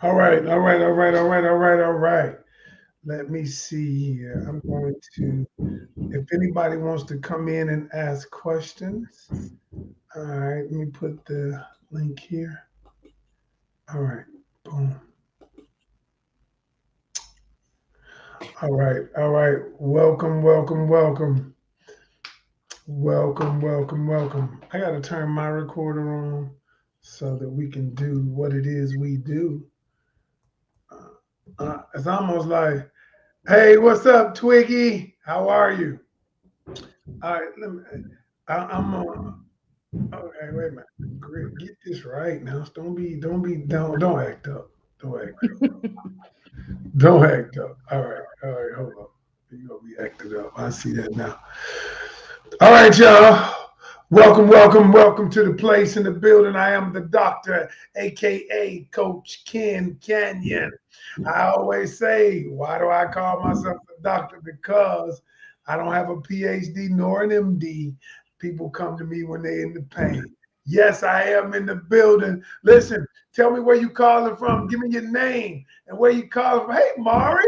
All right, all right, all right, all right, all right, all right. Let me see here. I'm going to, if anybody wants to come in and ask questions, all right, let me put the link here. All right, boom. All right, all right. Welcome, welcome, welcome, welcome, welcome, welcome. I got to turn my recorder on so that we can do what it is we do. It's almost like, hey, what's up, Twiggy? How are you? All right, I'm okay, wait a minute. Get this right now. Don't act up. Don't act up. Don't act up. All right, hold up. You're gonna be acting up. I see that now. All right, y'all. Welcome, welcome, welcome to the place in the building. I am the doctor, aka Coach Ken Canion. I always say, why do I call myself the doctor? Because I don't have a PhD nor an MD. People come to me when they're in the pain. Yes, I am in the building. Listen, tell me where you calling from. Give me your name and where you calling from. Hey, Mari,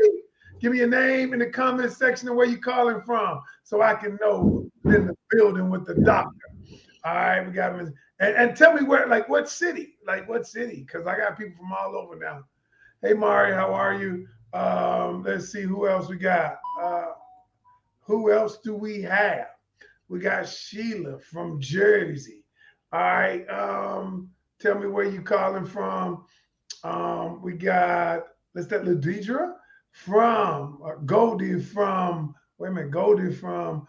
give me your name in the comment section and where you calling from so I can know who's in the building with the doctor. All right, we got him. And tell me where, like what city? Like what city? Because I got people from all over now. Hey, Mari, how are you? Let's see who else we got. Who else do we have? We got Sheila from Jersey. All right. Tell me where you calling from. We got let's that Ladidra from Goldie from wait a minute, Goldie from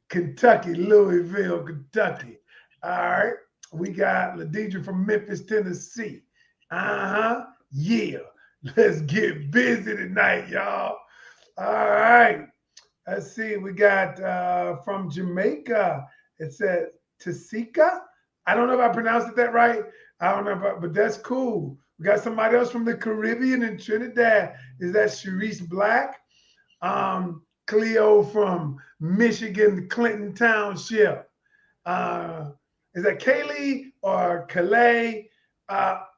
Kentucky, Louisville, Kentucky. All right. We got Ladidra from Memphis, Tennessee. Uh-huh. Yeah. Let's get busy tonight, y'all. All right. Let's see. We got from Jamaica. It said Tasika. I don't know if I pronounced it that right. I don't know, but that's cool. We got somebody else from the Caribbean in Trinidad. Is that Sharice Black? Cleo from Michigan, Clinton Township. Uh, is that Kaylee or Calais?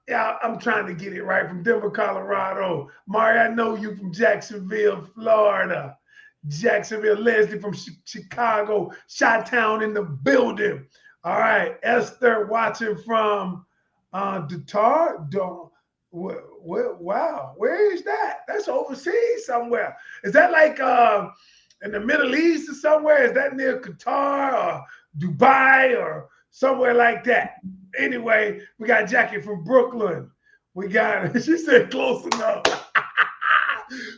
Yeah, I'm trying to get it right from Denver, Colorado. Mari, I know you from Jacksonville, Florida. Jacksonville, Leslie from Chicago, Chi-Town in the building. All right, Esther watching from Detar. Wow, where is that? That's overseas somewhere. Is that like in the Middle East or somewhere? Is that near Qatar or Dubai or somewhere like that? Anyway, we got Jackie from Brooklyn. We got, she said close enough.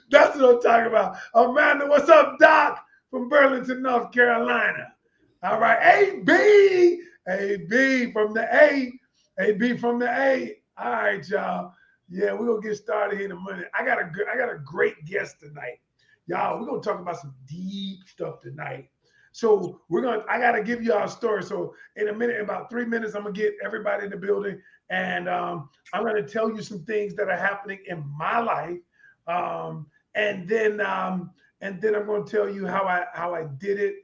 That's what I'm talking about. Amanda, what's up, Doc? From Burlington, North Carolina. All right, AB, AB from the A, AB from the A. All right, y'all. Yeah, we're gonna get started here in a minute. I got a great guest tonight. Y'all, we're gonna talk about some deep stuff tonight. So I gotta give you all a story. So in a minute, in about 3 minutes, I'm gonna get everybody in the building and I'm gonna tell you some things that are happening in my life. Um, and then I'm gonna tell you how I did it.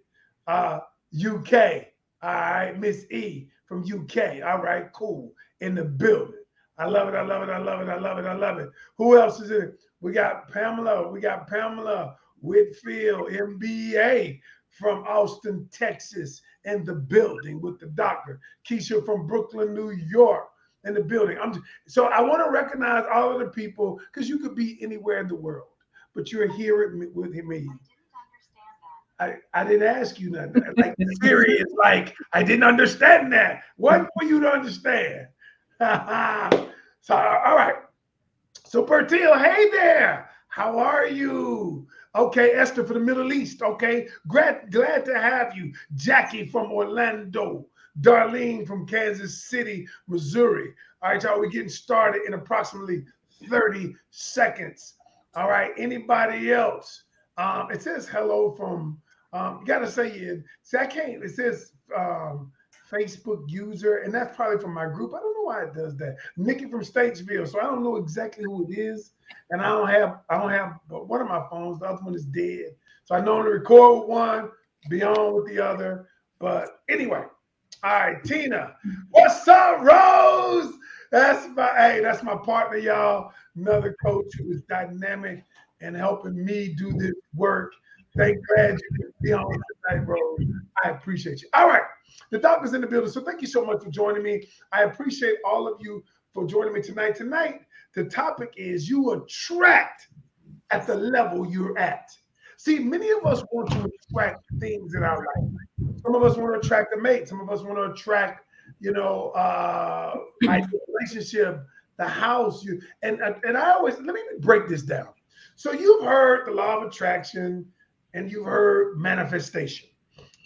UK. All right, Miss E from UK. All right, cool. In the building. I love it. I love it. I love it. I love it. I love it. Who else is in it? We got Pamela. We got Pamela Whitfield, MBA from Austin, Texas, in the building with the doctor. Keisha from Brooklyn, New York, in the building. So I want to recognize all of the people because you could be anywhere in the world, but you're here with me. I didn't ask you nothing. Like serious, like I didn't understand that. What for you to understand? So all right. So Bertil, hey there. How are you? Okay, Esther from the Middle East. Okay, glad to have you. Jackie from Orlando. Darlene from Kansas City, Missouri. All right, y'all, we're getting started in approximately 30 seconds. All right, anybody else? It says hello from, you got to say it. See, I can't, it says Facebook user, and that's probably from my group. I don't know why it does that. Nikki from Statesville, so I don't know exactly who it is, and I don't have but one of my phones. The other one is dead, so I normally record with one, be on with the other. But anyway, all right, Tina, what's up, Rose? That's my partner, y'all. Another coach who is dynamic and helping me do this work. Glad you could be on tonight, bro. I appreciate you. All right. The doctor's in the building. So thank you so much for joining me. I appreciate all of you for joining me tonight. Tonight, the topic is you attract at the level you're at. See, many of us want to attract things in our life. Some of us want to attract a mate. Some of us want to attract, like the relationship, the house. And I always let me break this down. So you've heard the law of attraction and you've heard manifestation.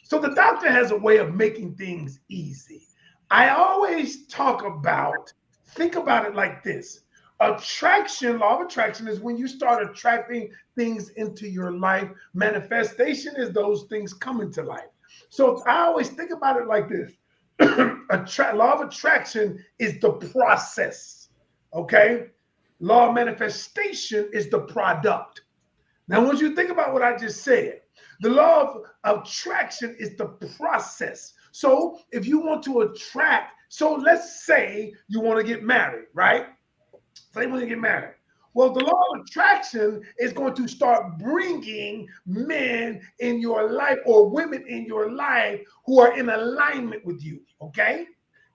So the doctor has a way of making things easy. I always think about it like this. Law of attraction is when you start attracting things into your life. Manifestation is those things come into life. So I always think about it like this. Law of attraction is the process. Okay. Law of manifestation is the product. Now, once you think about what I just said, the law of attraction is the process. So if you want to attract, so let's say you want to get married, right? Say you want to get married. Well, the law of attraction is going to start bringing men in your life or women in your life who are in alignment with you, okay?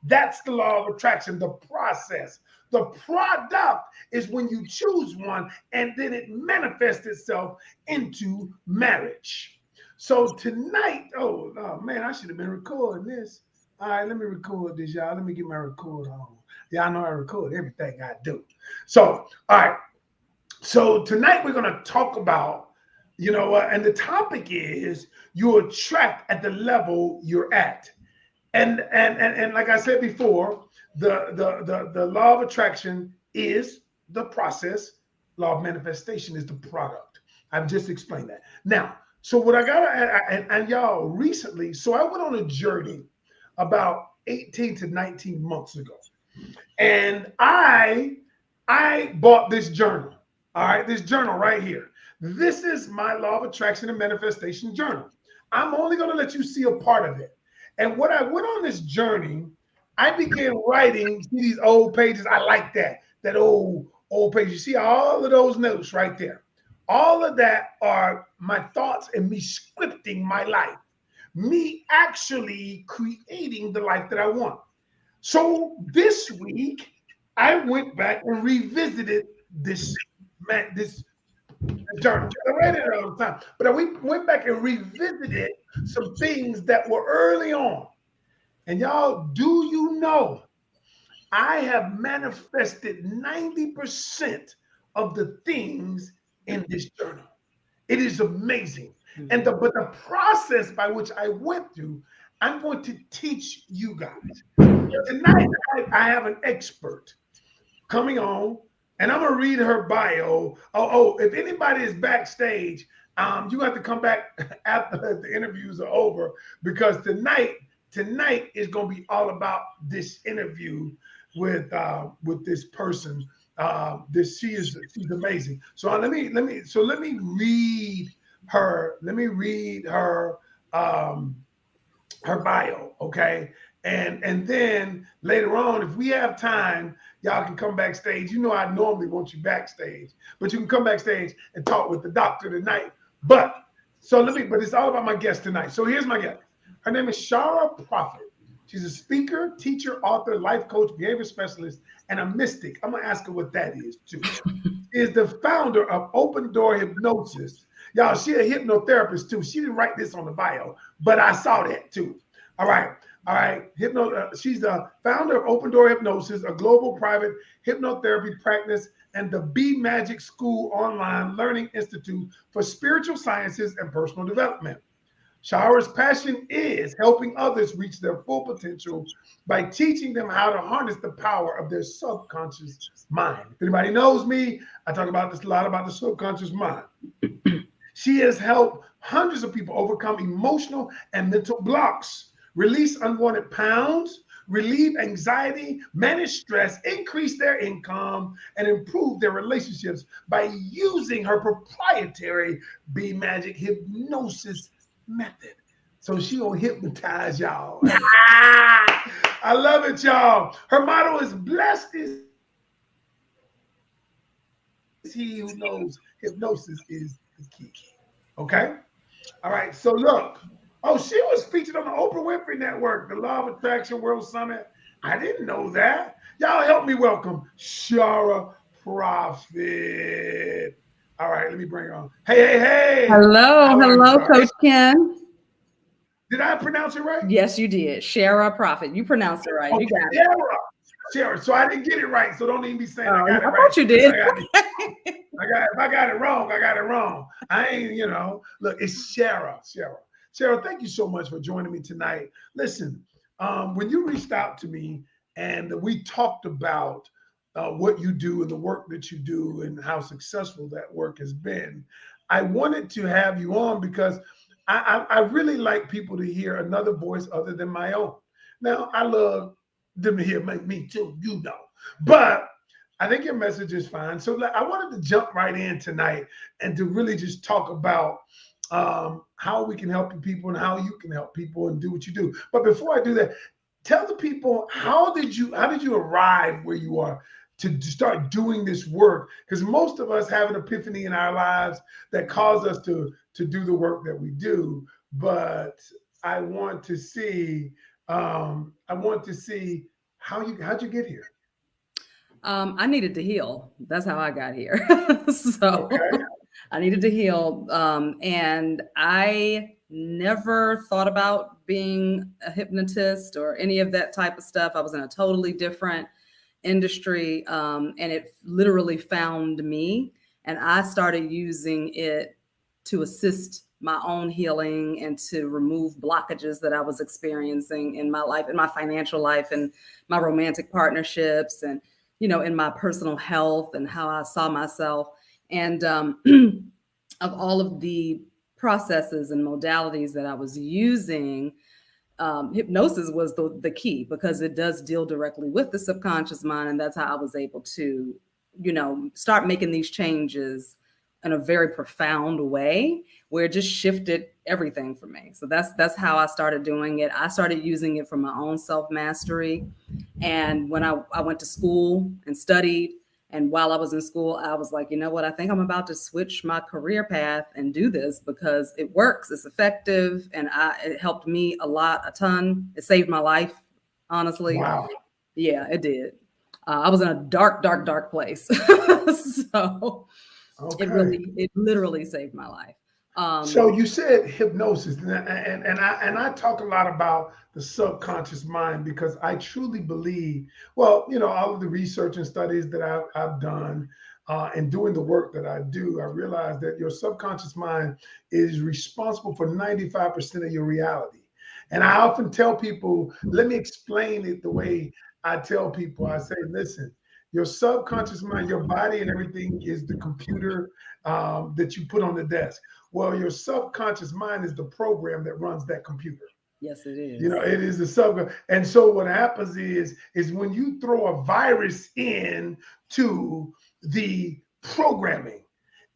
That's the law of attraction, the process. The product is when you choose one and then it manifests itself into marriage. So tonight, oh man, I should have been recording this. All right, let me record this, y'all. Let me get my record on. Y'all know I record everything I do. So, all right. So tonight we're going to talk about, and the topic is you attract at the level you're at. And like I said before, the law of attraction is the process. Law of manifestation is the product. I've just explained that. Now, so what I got and y'all recently, so I went on a journey about 18 to 19 months ago. And I bought this journal. All right, this journal right here. This is my law of attraction and manifestation journal. I'm only going to let you see a part of it. And when I went on this journey, I began writing. See these old pages? I like that old page. You see all of those notes right there. All of that are my thoughts and me scripting my life, me actually creating the life that I want. So this week, I went back and revisited this journal. I read it all the time, but we went back and revisited some things that were early on. And y'all, do you know I have manifested 90% of the things in this journal. It is amazing. But the process by which I went through, I'm going to teach you guys. Tonight, I have an expert coming on, and I'm going to read her bio. If anybody is backstage, you have to come back after the interviews are over, because tonight is going to be all about this interview with this person. She's amazing. So let me read her. Let me read her her bio, okay? And then later on, if we have time, y'all can come backstage. You know, I normally want you backstage, but you can come backstage and talk with the doctor tonight. But it's all about my guest tonight. So here's my guest. Her name is Shara Prophet. She's a speaker, teacher, author, life coach, behavior specialist, and a mystic. I'm gonna ask her what that is too. She is the founder of Open Door Hypnosis. Y'all, she's a hypnotherapist too. She didn't write this on the bio, but I saw that too. All right. She's the founder of Open Door Hypnosis, a global private hypnotherapy practice, and the Be Magic School online learning institute for spiritual sciences and personal development. Shara's passion is helping others reach their full potential by teaching them how to harness the power of their subconscious mind. If anybody knows me, I talk about this a lot, about the subconscious mind. She has helped hundreds of people overcome emotional and mental blocks, release unwanted pounds, relieve anxiety, manage stress, increase their income, and improve their relationships by using her proprietary Be Magic hypnosis method. So she gonna hypnotize y'all. Ah, I love it, y'all. Her motto is blessed is he who knows hypnosis is the key. Okay? All right, so look. Oh, she was featured on the Oprah Winfrey Network, the Law of Attraction World Summit. I didn't know that. Y'all help me welcome Shara Prophet. All right, let me bring her on. Hey, hey, hey. How are you, Shara? Hello, hello, Coach Ken. Did I pronounce it right? Yes, you did. Shara Prophet. You pronounced it right. Okay, You got it. Shara. Shara. So I didn't get it right. So don't even be saying I Oh, got it I right. thought you Because did. if I got it wrong, I got it wrong. I ain't, look, it's Shara. Shara, thank you so much for joining me tonight. Listen, when you reached out to me and we talked about what you do and the work that you do and how successful that work has been, I wanted to have you on because I really like people to hear another voice other than my own. Now, I love them to hear me too, but I think your message is fine. So I wanted to jump right in tonight and to really just talk about how we can help people and how you can help people and do what you do. But before I do that, tell the people how did you arrive where you are to start doing this work? Because most of us have an epiphany in our lives that cause us to do the work that we do. But I want to see how'd you get here? I needed to heal. That's how I got here. So Okay. I needed to heal. And I never thought about being a hypnotist or any of that type of stuff. I was in a totally different industry, and it literally found me. And I started using it to assist my own healing and to remove blockages that I was experiencing in my life, in my financial life, and my romantic partnerships, and in my personal health and how I saw myself. And of all of the processes and modalities that I was using, hypnosis was the key because it does deal directly with the subconscious mind, and that's how I was able to start making these changes in a very profound way where it just shifted everything for me. So that's how I started doing it. I started using it for my own self mastery. And when I went to school and studied, and while I was in school, I was like, you know what? I think I'm about to switch my career path and do this because it works, it's effective, and it helped me a lot, a ton. It saved my life, honestly. Wow. Yeah, it did. I was in a dark, dark, dark place, so Okay. it literally saved my life. So Um, you said hypnosis, and I talk a lot about the subconscious mind because I truly believe, well, all of the research and studies that I've done and doing the work that I do, I realize that your subconscious mind is responsible for 95% of your reality. And I often tell people, let me explain it the way I tell people. I say, listen, your subconscious mind, your body and everything is the computer that you put on the desk. Well, your subconscious mind is the program that runs that computer. yes, it is. It is the sub. And so what happens is when you throw a virus in to the programming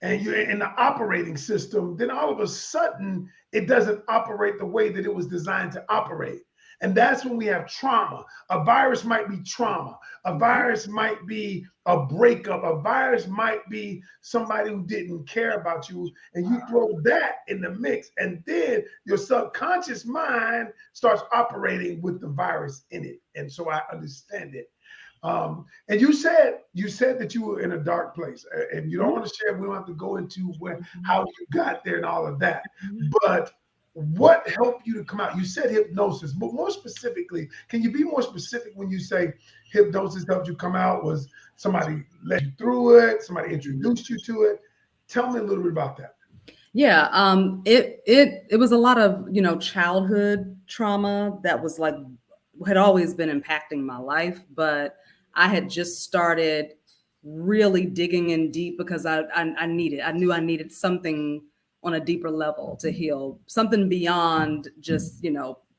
and you're in the operating system, then all of a sudden it doesn't operate the way that it was designed to operate. And that's when we have trauma. A virus might be trauma. A virus might be a breakup. A virus might be somebody who didn't care about you. And you throw that in the mix. And then your subconscious mind starts operating with the virus in it. And so I understand it. And you said that you were in a dark place, and you don't want to share. We don't have to go into how you got there and all of that. But what helped you to come out? You said hypnosis, but more specifically, can you be more specific when you say hypnosis helped you come out? Was somebody led you through it? Somebody introduced you to it? Tell me a little bit about that. Yeah, it was a lot of childhood trauma that was like had always been impacting my life, but I had just started really digging in deep because I knew I needed something on a deeper level to heal, something beyond just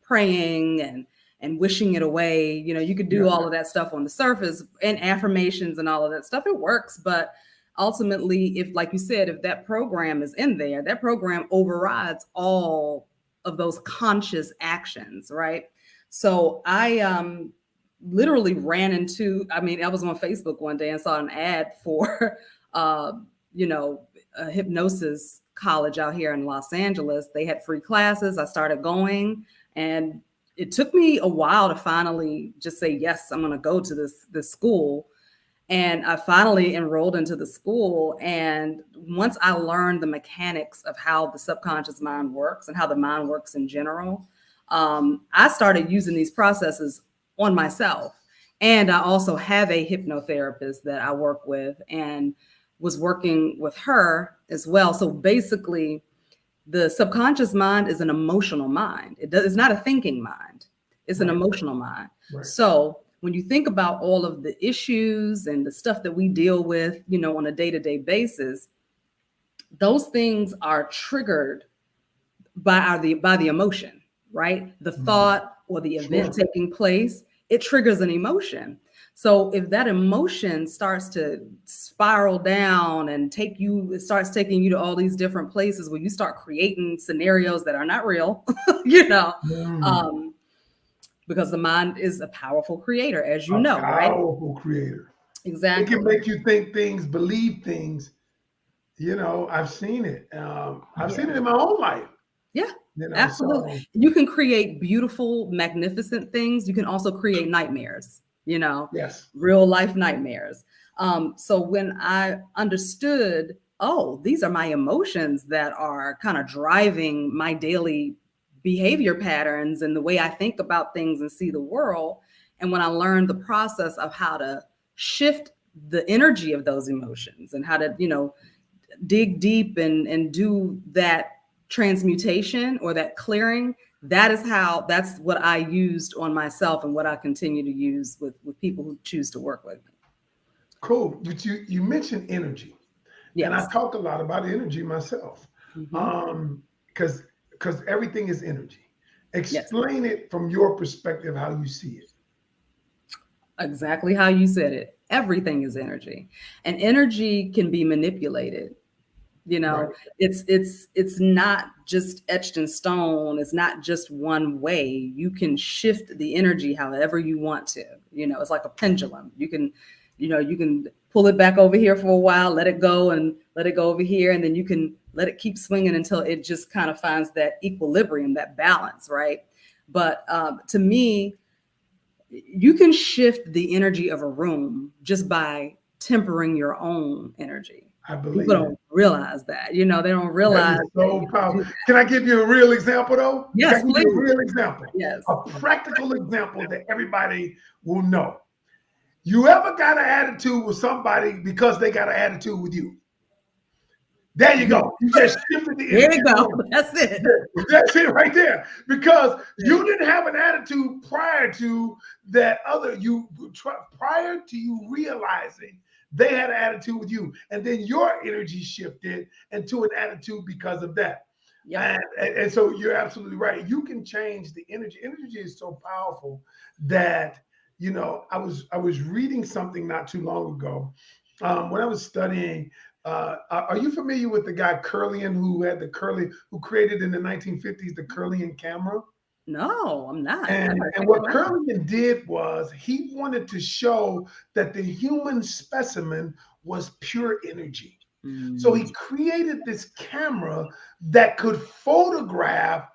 praying and wishing it away. You could do Yeah. all of that stuff on the surface and affirmations and all of that stuff. It works, but ultimately, if like you said, if that program is in there, that program overrides all of those conscious actions, right? So I literally ran into, I mean, I was on Facebook one day and saw an ad for, uh, you know, a hypnosis college out here in Los Angeles. They had free classes. I started going, and it took me a while to finally just say, yes, I'm going to go to this school. And I finally enrolled into the school. And once I learned the mechanics of how the subconscious mind works and how the mind works in general, I started using these processes on myself. And I also have a hypnotherapist that I work with, and was working with her as well. So basically, the subconscious mind is an emotional mind. It's not a thinking mind. It's an Right. emotional mind. Right. So when you think about all of the issues and the stuff that we deal with, you know, on a day-to-day basis, those things are triggered by the emotion, right? The thought or the event Sure. taking place, it triggers an emotion. So if that emotion starts to spiral down and it starts taking you to all these different places where you start creating scenarios that are not real, you know, Mm. um, because the mind is a powerful creator, as you A know, right? powerful creator. It can Exactly. make you think things, believe things. I've seen it. I've seen Yeah. it in my own life. Yeah. Absolutely. So You can create beautiful, magnificent things. You can also create nightmares, you know, yes, real life nightmares. So when I understood, oh, these are my emotions that are kind of driving my daily behavior patterns and the way I think about things and see the world. And when I learned the process of how to shift the energy of those emotions and how to, you know, dig deep and do that transmutation or that clearing, that's what I used on myself and what I continue to use with people who choose to work with me. cool. But you mentioned energy, and I Yes. talk a lot about energy myself, Hmm. um, because everything is energy. Yes. Explain it from your perspective how you see it. Exactly how you said it. Everything is energy, and energy can be manipulated. You know, Right. it's not just etched in stone. It's not just one way. You can shift the energy however you want to. You know, it's like a pendulum. You can, you know, you can pull it back over here for a while, let it go, and let it go over here, and then you can let it keep swinging until it just kind of finds that equilibrium, that balance, right? But to me, you can shift the energy of a room just by tempering your own energy. I People believe it. don't realize that. You know, they don't That realize is that you so can do powerful. that. Can I give you a real example though? Can I Yes, give you a please. real example? Yes. A practical example that everybody will know. You ever got an attitude with somebody because they got an attitude with you? There you Yeah. go. You just shifted the There energy you of the go. room. That's it. That's it right there. Because That's you didn't have an attitude prior to that other you prior to you realizing they had an attitude with you, and then your energy shifted into an attitude because of that. Yep. And so you're absolutely right. You can change the energy. Energy is so powerful that I was reading something not too long ago when I was studying. Are you familiar with the guy Curlian who created in the 1950s the Curlian camera? No, I'm not. I And gotta and check what that out. Curlian did was he wanted to show that the human specimen was pure energy. So Mm, he created this camera that could photograph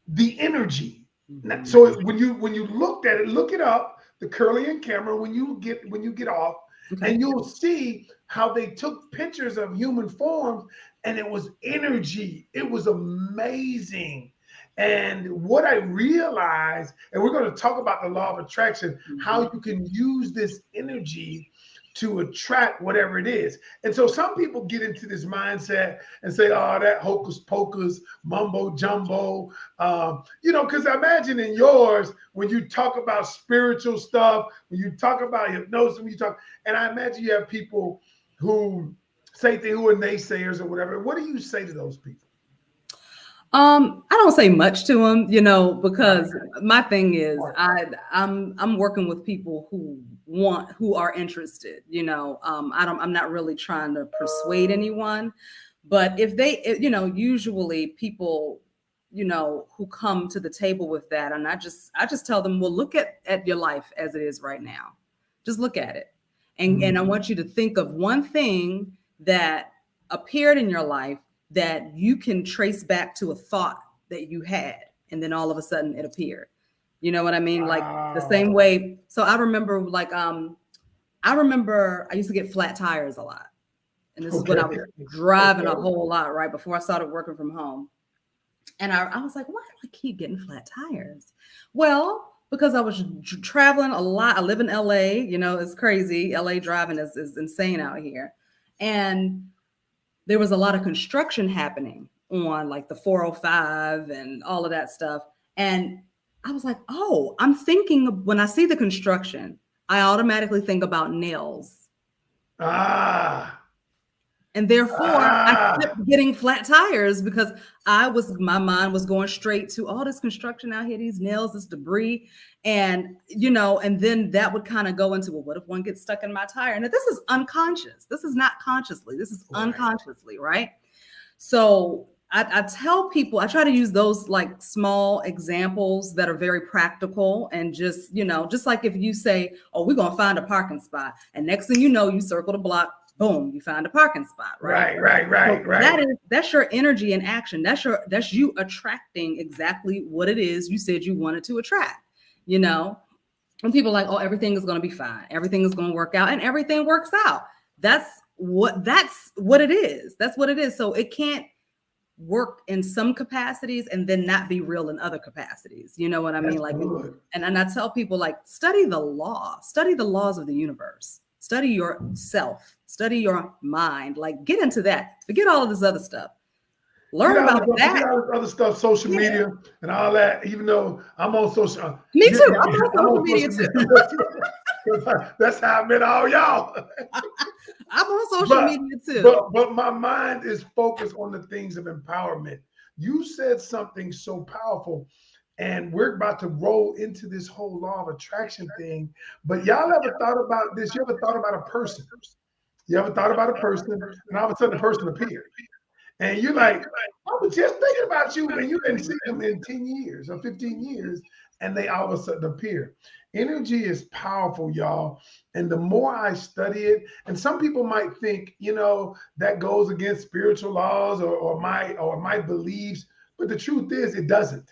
the energy. mhm. So when you looked at it, look it up, the Curlian camera when you get off, Okay. and you'll see how they took pictures of human forms, and it was energy. It was amazing. And what I realized, and we're going to talk about the law of attraction, how Mhm. you can use this energy to attract whatever it is. And so some people get into this mindset and say, oh, that hocus pocus, mumbo jumbo, because I imagine in yours, when you talk about spiritual stuff, when you talk about hypnosis, and I imagine you have people who say things who are naysayers or whatever. What do you say to those people? I don't say much to them, you know, because Right. my thing is Right. I'm working with people who are interested, you know. I'm not really trying to persuade anyone, but if they, you know, usually people who come to the table with that. And I just tell them, well, look at your life as it is right now. Just look at it. And I want you to think of one thing that appeared in your life that you can trace back to a thought that you had. And then all of a sudden it appeared. You know what I mean? Like the same way. So I remember I used to get flat tires a lot. And this is when I was driving a whole lot, right before I started working from home. And I was like, why do I keep getting flat tires? Well, because I was traveling a lot. I live in LA, it's crazy. LA driving is insane out here. And there was a lot of construction happening on like the 405 and all of that stuff. And I was like, oh, I'm thinking when I see the construction, I automatically think about nails. And therefore, I kept getting flat tires because my mind was going straight to all this construction out here, these nails, this debris. And, and then that would kind of go into, well, what if one gets stuck in my tire? And this is unconscious. This is not consciously. This is unconsciously, right? So I tell people, I try to use those like small examples that are very practical and just, just like if you say, oh, we're going to find a parking spot. And next thing you know, you circle the block. Boom, you found a parking spot, right? Right. That's your energy in action. That's you attracting exactly what it is you said you wanted to attract, And people are like, oh, everything is going to be fine. Everything is going to work out, and everything works out. That's what it is. That's what it is. So it can't work in some capacities and then not be real in other capacities. You know what I mean? Like, and I tell people like, study the laws of the universe. Study yourself, study your mind, like get into that. Forget all of this other stuff. Learn about that. Forget all this other stuff, social media and all that, even though I'm on social. Me too. I'm on social media too. That's how I met all y'all. I'm on social media too. But my mind is focused on the things of empowerment. You said something so powerful. And we're about to roll into this whole law of attraction thing. But y'all ever thought about this? You ever thought about a person? You ever thought about a person and all of a sudden the person appeared? And you're like, I was just thinking about you, and you didn't see them in 10 years or 15 years, and they all of a sudden appear. Energy is powerful, y'all. And the more I study it, and some people might think, that goes against spiritual laws or my beliefs. But the truth is, it doesn't.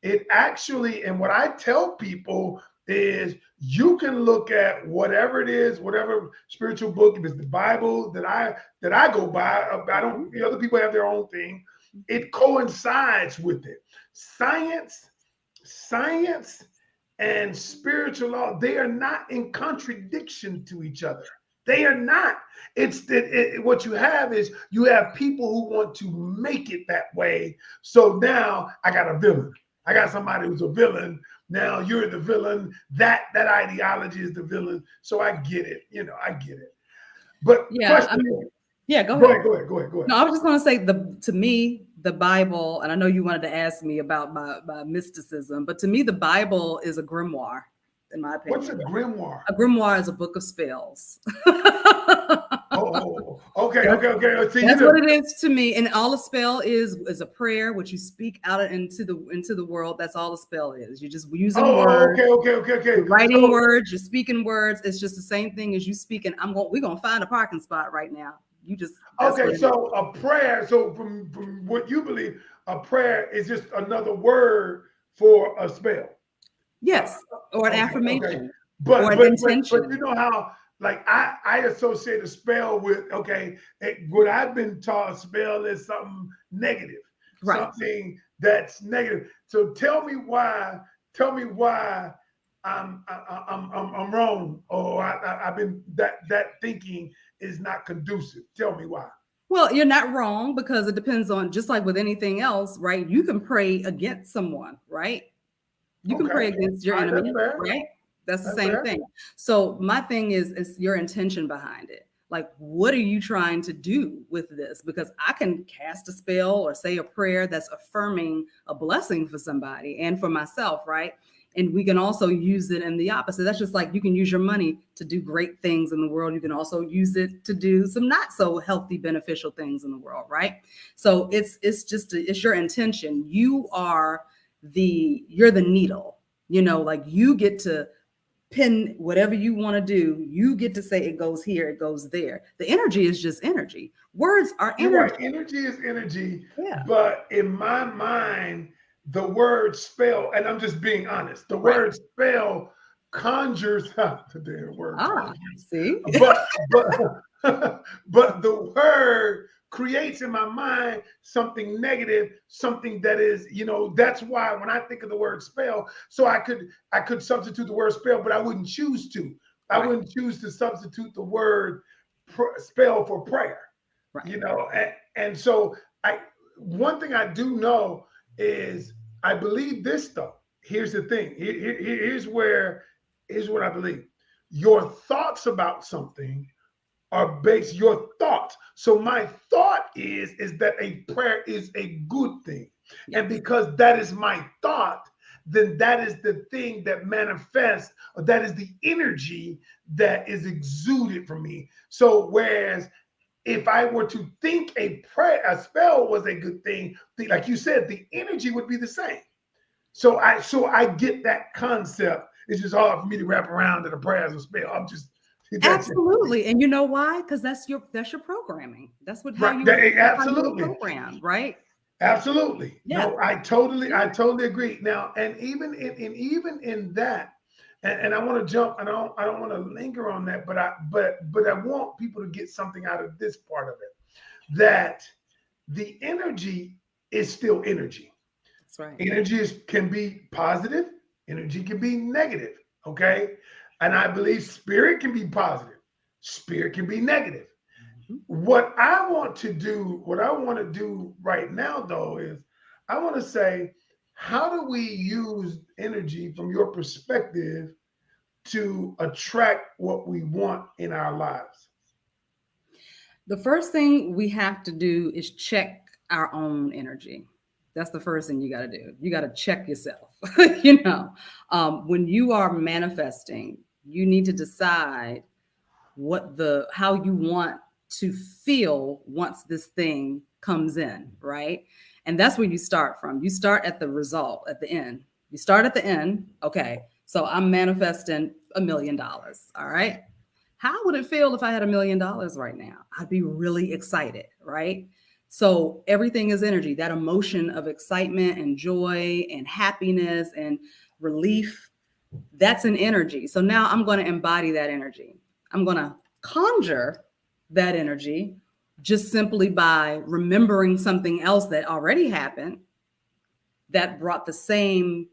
It actually, and what I tell people is you can look at whatever it is, whatever spiritual book, if it's the Bible that I go by, I don't, other people have their own thing. It coincides with it. Science and spiritual law, they are not in contradiction to each other. They are not. What you have is you have people who want to make it that way. So now I got a villain. I got somebody who's a villain. Now you're the villain. That ideology is the villain. So I get it. I get it. But yeah, go ahead. Go ahead. No, I was just going to say to me, the Bible, and I know you wanted to ask me about my mysticism, but to me, the Bible is a grimoire, in my opinion. What's a grimoire? A grimoire is a book of spells. Okay. See, that's what it is to me. And all a spell is a prayer, which you speak out into the world. That's all a spell is. You're just using words. Okay. You're writing words. You're speaking words. It's just the same thing as you speaking. We're gonna find a parking spot right now. You just So a prayer. So from what you believe, a prayer is just another word for a spell. Yes, or an affirmation, or an intention. But you know how. Like I associate a spell with, what I've been taught, a spell is something negative, something that's negative. So tell me why I'm wrong, or I've been that thinking is not conducive. Tell me why. Well, you're not wrong, because it depends on, just like with anything else, right? You can pray against someone, right? You can pray against your enemy, right? That's the same thing. So my thing is your intention behind it. Like, what are you trying to do with this? Because I can cast a spell or say a prayer that's affirming a blessing for somebody and for myself, right? And we can also use it in the opposite. That's just like you can use your money to do great things in the world. You can also use it to do some not so healthy, beneficial things in the world, right? So it's your intention. You're the needle, like you get to pin whatever you want to do. You get to say it goes here, it goes there. The energy is just energy. Words are You're right. energy. Energy is energy, Yeah. but in my mind, the word spell, and I'm just being honest, the Right. word spell conjures the damn word Ah, conjures, see? but but the word creates in my mind something negative, something that is, that's why when I think of the word spell, so I could substitute the word spell, but I wouldn't choose to. I Right. wouldn't choose to substitute the word spell for prayer. Right. And so I one thing I do know is I believe this though. Here's the thing. Here's what I believe. Your thoughts about something are based your thoughts. So my thought is that a prayer is a good thing. And Yes. because that is my thought, then that is the thing that manifests, or that is the energy that is exuded from me. So whereas if I were to think a spell was a good thing, like you said, the energy would be the same. So I get that concept. It's just hard for me to wrap around that a prayer is a spell. I'm just that's it. Absolutely. And you know why? Because that's your programming. That's what Right. how you were Absolutely. programmed, right? Absolutely. Yeah. No, I totally agree. Now, and even in that, and I want to jump, and I don't want to linger on that, but I want people to get something out of this part of it, that the energy is still energy. That's right. Can be positive, energy can be negative. Okay. And I believe spirit can be positive, spirit can be negative. Mhm. What I want to do right now, though, is I want to say, how do we use energy from your perspective to attract what we want in our lives? The first thing we have to do is check our own energy. That's the first thing you got to do. You got to check yourself. When you are manifesting, you need to decide how you want to feel once this thing comes in, right? And that's where you start from. You start at the result, at the end. You start at the end. Okay, so I'm manifesting $1 million. All right. How would it feel if I had $1 million right now? I'd be really excited, right? So everything is energy. That emotion of excitement and joy and happiness and relief, that's an energy. So now I'm going to embody that energy. I'm going to conjure that energy just simply by remembering something else that already happened that brought the same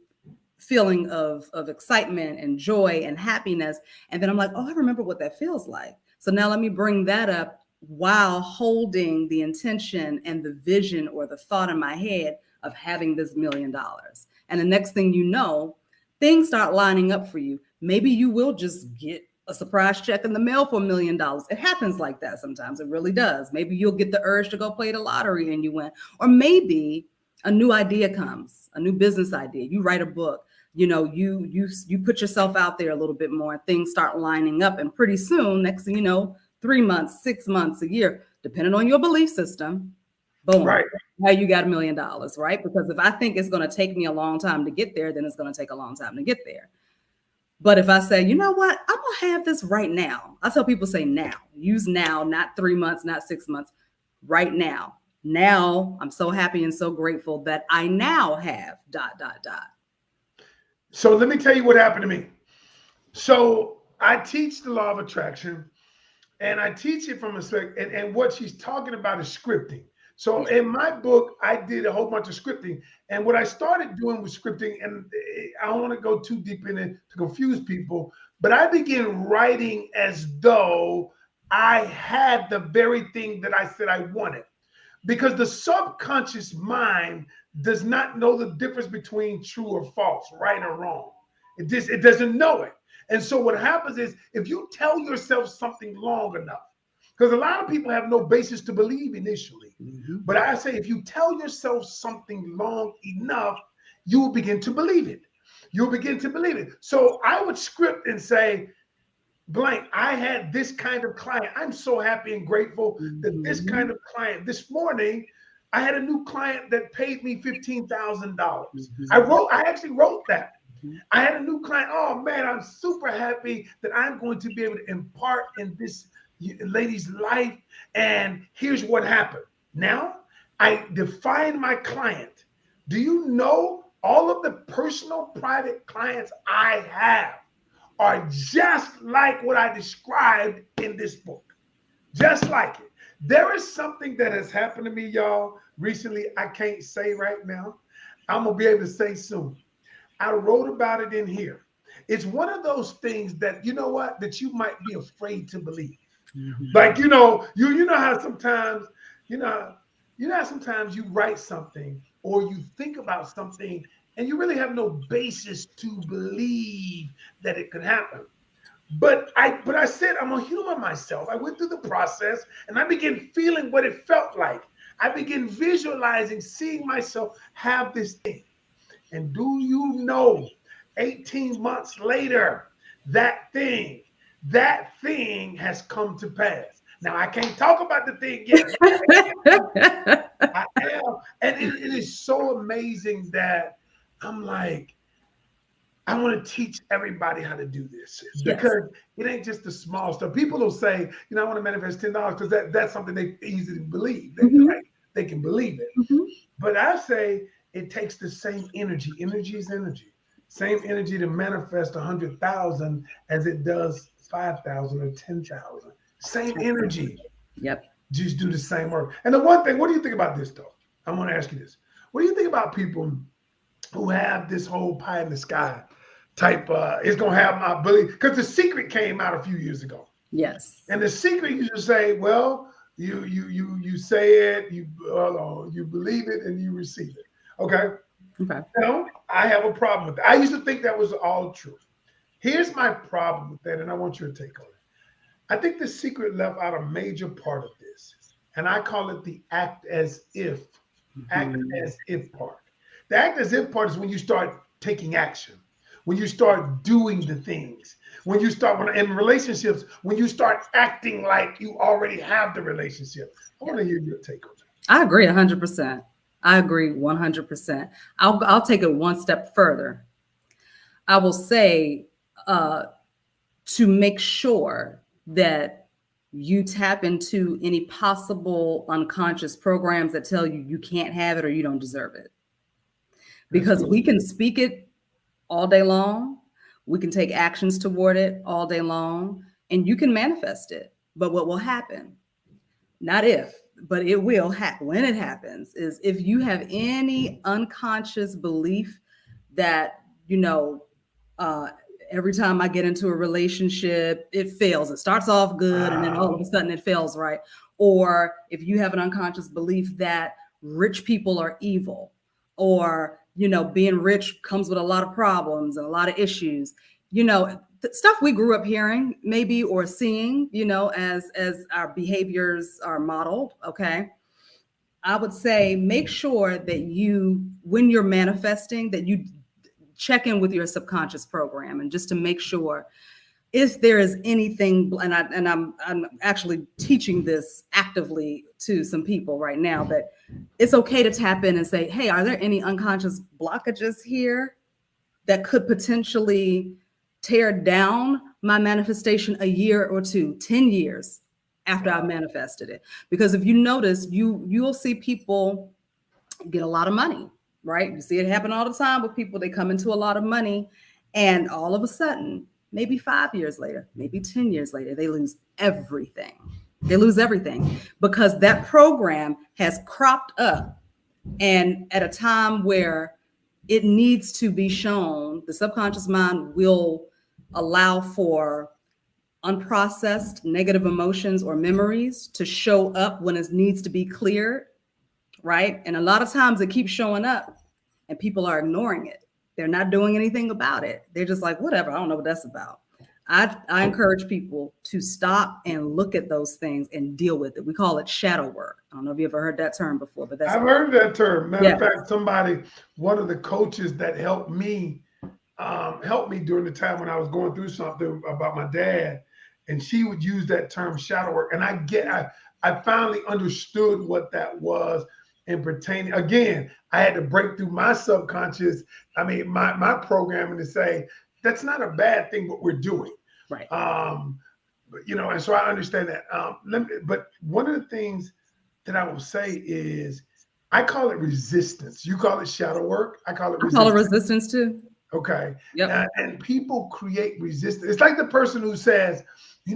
feeling of excitement and joy and happiness. And then I'm like, oh, I remember what that feels like. So now let me bring that up while holding the intention and the vision or the thought in my head of having this $1 million. And the next thing you know, things start lining up for you. Maybe you will just get a surprise check in the mail for $1 million. It happens like that sometimes. It really does. Maybe you'll get the urge to go play the lottery and you win. Or maybe a new idea comes, a new business idea. You write a book, you put yourself out there a little bit more, and things start lining up. And pretty soon, next thing you know, 3 months, 6 months, a year, depending on your belief system, boom, Right. now you got $1 million, right? Because if I think it's going to take me a long time to get there, then it's going to take a long time to get there. But if I say, you know what, I'm going to have this right now. I tell people, say now, use now, not 3 months, not 6 months, right now. Now I'm so happy and so grateful that I now have ... So let me tell you what happened to me. So I teach the law of attraction, and I teach it from and what she's talking about is scripting. So Yeah. in my book, I did a whole bunch of scripting, and what I started doing with scripting, and I don't want to go too deep in it to confuse people, but I began writing as though I had the very thing that I said I wanted, because the subconscious mind does not know the difference between true or false, right or wrong. It doesn't know it. And so what happens is, if you tell yourself something long enough, because a lot of people have no basis to believe initially, Mhm. but I say if you tell yourself something long enough, you will begin to believe it. You'll begin to believe it. So I would script and say, blank, I had this kind of client. I'm so happy and grateful that this kind of client, this morning, I had a new client that paid me $15,000. I actually wrote that. I had a new client. Oh man, I'm super happy that I'm going to be able to impart in this lady's life. And here's what happened. Now I define my client. Do you know all of the personal private clients I have are just like what I described in this book? Just like it. There is something that has happened to me, y'all, recently. I can't say right now. I'm going to be able to say soon. I wrote about it in here. It's one of those things that, you know what, that you might be afraid to believe. Like, you know how sometimes, how sometimes you write something or you think about something and you really have no basis to believe that it could happen. But I said, I'm gonna humor myself. I went through the process and I began feeling what it felt like. I began visualizing, seeing myself have this thing. And do you know, 18 months later, that thing has come to pass. Now I can't talk about the thing yet. I am, and it is so amazing that I'm like, I want to teach everybody how to do this because it ain't just the small stuff. People will say, I want to manifest $10 because that's something they easily believe. They can believe it. But I say it takes the same energy. Energy is energy. Same energy to manifest 100,000 as it does 5,000 or 10,000. Same energy. Yep. Just do the same work. And the one thing, what do you think about this though? I'm going to ask you this. What do you think about people who have this whole pie in the sky type, it's going to have my ability? Because The Secret came out a few years ago. Yes. And The Secret used to say, well, you say it, you believe it, and you receive it. Okay. Now, I have a problem with that. I used to think that was all true. Here's my problem with that, and I want your take on it. I think The Secret left out a major part of this, and I call it the act as if. Act as if part. The act as if part is when you start taking action, when you start doing the things, when you start in relationships, when you start acting like you already have the relationship. I want to hear your take on that. I agree 100%. I agree 100%. I'll take it one step further. I will say to make sure that you tap into any possible unconscious programs that tell you you can't have it or you don't deserve it. Because we can speak it all day long. We can take actions toward it all day long, and you can manifest it. But what will happen, not if, but it will happen when it happens, is if you have any unconscious belief that, every time I get into a relationship, it fails. It starts off good and then all of a sudden it fails, right? Or if you have an unconscious belief that rich people are evil, or, being rich comes with a lot of problems and a lot of issues, stuff we grew up hearing maybe or seeing, as our behaviors are modeled. Okay. I would say make sure that when you're manifesting, that you check in with your subconscious program, and just to make sure if there is anything, and I'm actually teaching this actively to some people right now, that it's okay to tap in and say, hey, are there any unconscious blockages here that could potentially tear down my manifestation a year or two, 10 years after I've manifested it? Because if you notice, you'll see people get a lot of money, right? You see it happen all the time with people. They come into a lot of money, and all of a sudden, maybe 5 years later, maybe 10 years later, they lose everything. They lose everything because that program has cropped up, and at a time where it needs to be shown, the subconscious mind will allow for unprocessed negative emotions or memories to show up when it needs to be cleared, right? And a lot of times it keeps showing up and people are ignoring it. They're not doing anything about it. They're just like, whatever, I don't know what that's about. I encourage people to stop and look at those things and deal with it. We call it shadow work. I don't know if you ever heard that term before, but I've heard that term. Matter of fact, one of the coaches that helped me helped me during the time when I was going through something about my dad, and she would use that term shadow work, and I finally understood what that was. And pertaining again, I had to break through my subconscious. I mean, my programming to say that's not a bad thing what we're doing. Right. But, and so I understand that. But one of the things that I will say is I call it resistance. You call it shadow work. I call it I call it resistance. resistance too. Okay. Yep. And people create resistance. It's like the person who says, I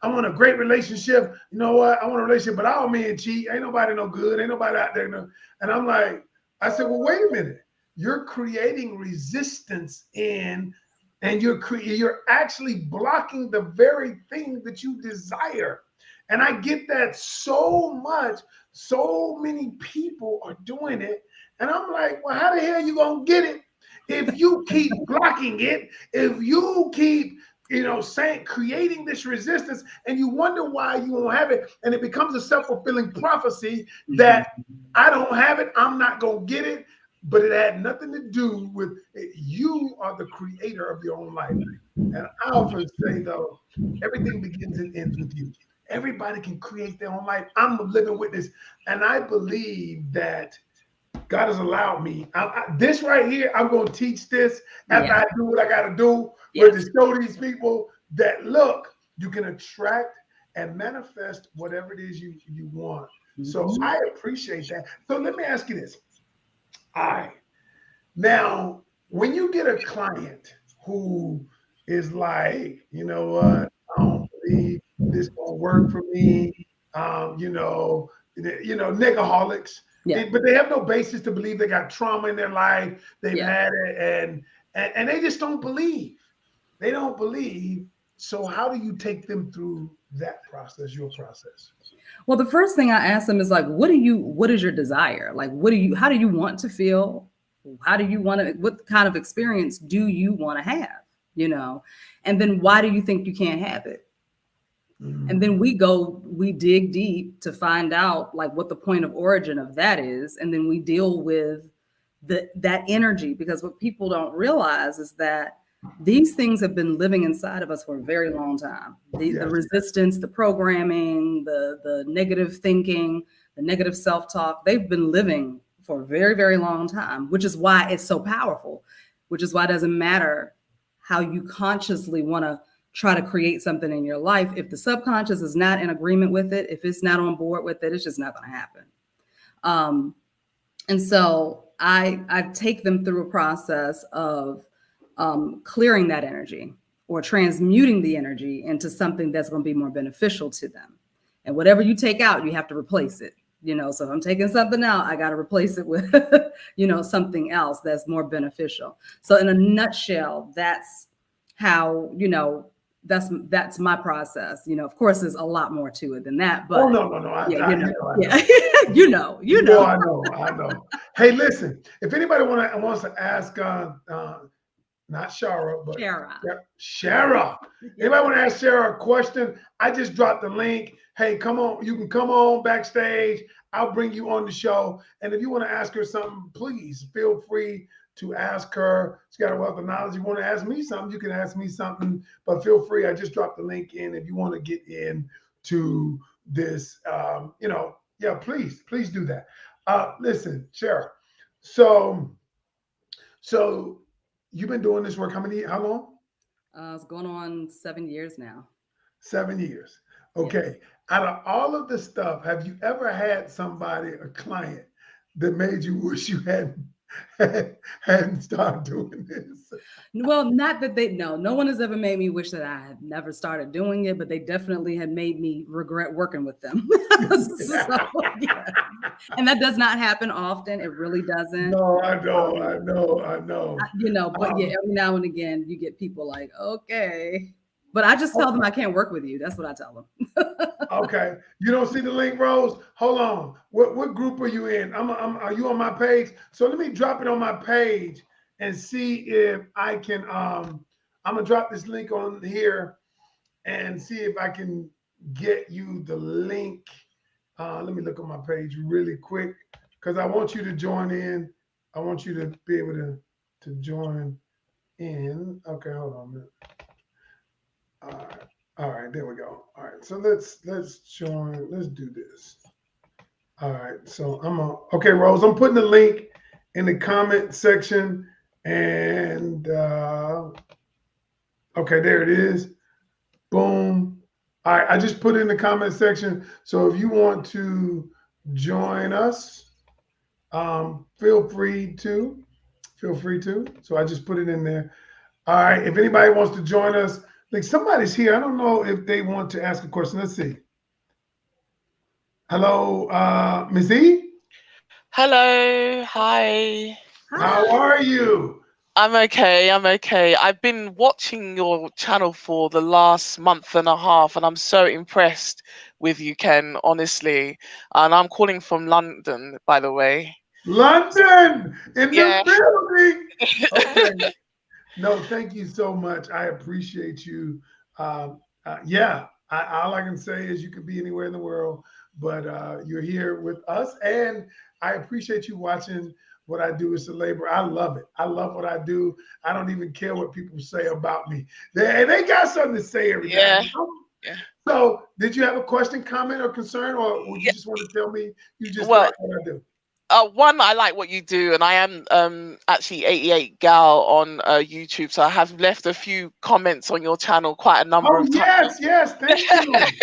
want a great relationship. You know what? I want a relationship, but all men cheat. Ain't nobody no good. Ain't nobody out there. No. And I'm like, I said, well, wait a minute. You're creating resistance and you're actually blocking the very thing that you desire. And I get that so much. So many people are doing it. And I'm like, well, how the hell you gonna get it if you keep blocking it? If you keep saying creating this resistance, and you wonder why you won't have it, and it becomes a self-fulfilling prophecy that I don't have it, I'm not gonna get it. But it had nothing to do with it. You are the creator of your own life. And I often say, though, everything begins and ends with you. Everybody can create their own life. I'm a living witness. And I believe that God has allowed me. This right here, I'm going to teach this after I do what I got to do, but to show these people that, look, you can attract and manifest whatever it is you want. So I appreciate that. So let me ask you this. All right. Now, when you get a client who is like, you know what, I don't believe this gonna work for me, negaholics, but they have no basis to believe. They got trauma in their life, they've had it, and they just don't believe. They don't believe. So how do you take them through that process, your process? Well, the first thing I ask them is like, what is your desire? Like, how do you want to feel? How do you want to, what kind of experience do you want to have? And then why do you think you can't have it? And then we dig deep to find out like what the point of origin of that is. And then we deal with that energy, because what people don't realize is that these things have been living inside of us for a very long time. The resistance, the programming, the negative thinking, the negative self-talk, they've been living for a very, very long time, which is why it's so powerful, which is why it doesn't matter how you consciously want to try to create something in your life. If the subconscious is not in agreement with it, if it's not on board with it, it's just not going to happen. And so I take them through a process of clearing that energy or transmuting the energy into something that's going to be more beneficial to them. And whatever you take out, you have to replace it. So if I'm taking something out, I got to replace it with, something else that's more beneficial. So in a nutshell, that's how, that's my process. Of course, there's a lot more to it than that, but no. I know. I know. Hey, listen, if anybody wants to ask, not Shara, but Shara. Anybody want to ask Shara a question? I just dropped the link. Hey, come on. You can come on backstage. I'll bring you on the show. And if you want to ask her something, please feel free to ask her. She's got a wealth of knowledge. You want to ask me something, you can ask me something, but feel free. I just dropped the link in. If you want to get into this, please do that. Listen, Shara. So you've been doing this work how long? It's going on 7 years now. 7 years. Okay. Yes. Out of all of the stuff, have you ever had a client that made you wish you hadn't started doing this? Well, not that no one has ever made me wish that I had never started doing it, but they definitely had made me regret working with them. And that does not happen often. It really doesn't. No, I know. But every now and again you get people like, okay. But I just tell them I can't work with you. That's what I tell them. Okay. You don't see the link, Rose? Hold on. What group are you in? Are you on my page? So let me drop it on my page and see if I can. I'm gonna drop this link on here and see if I can get you the link. Let me look on my page really quick because I want you to join in. I want you to be able to join in. Okay, hold on a minute. All right. All right, there we go. All right. So let's join. Let's do this. All right. So okay, Rose, I'm putting the link in the comment section. And okay, there it is. Boom. All right, I just put it in the comment section. So if you want to join us, feel free to. Feel free to. So I just put it in there. All right. If anybody wants to join us, like somebody's here. I don't know if they want to ask a question. Let's see. Hello, Miss E. Hello, hi. How Hi. are you? I'm okay, I'm okay. I've been watching your channel for the last month and a half, and I'm so impressed with you, Ken, honestly. And I'm calling from London, by the way. London in the Yeah. building. Okay. No, thank you so much. I appreciate you. Yeah, all I can say is you could be anywhere in the world, but you're here with us, and I appreciate you watching what I do. It's a labor. I love it. I love what I do. I don't even care what people say about me. They got something to say every now and Yeah. then. Yeah. So, did you have a question, comment, or concern, or would you Yeah. just want to tell me you just Well, like what I do? one, I like what you do, and I am actually 88 gal on YouTube, so I have left a few comments on your channel quite a number Oh of times. yes, yes. Thank you.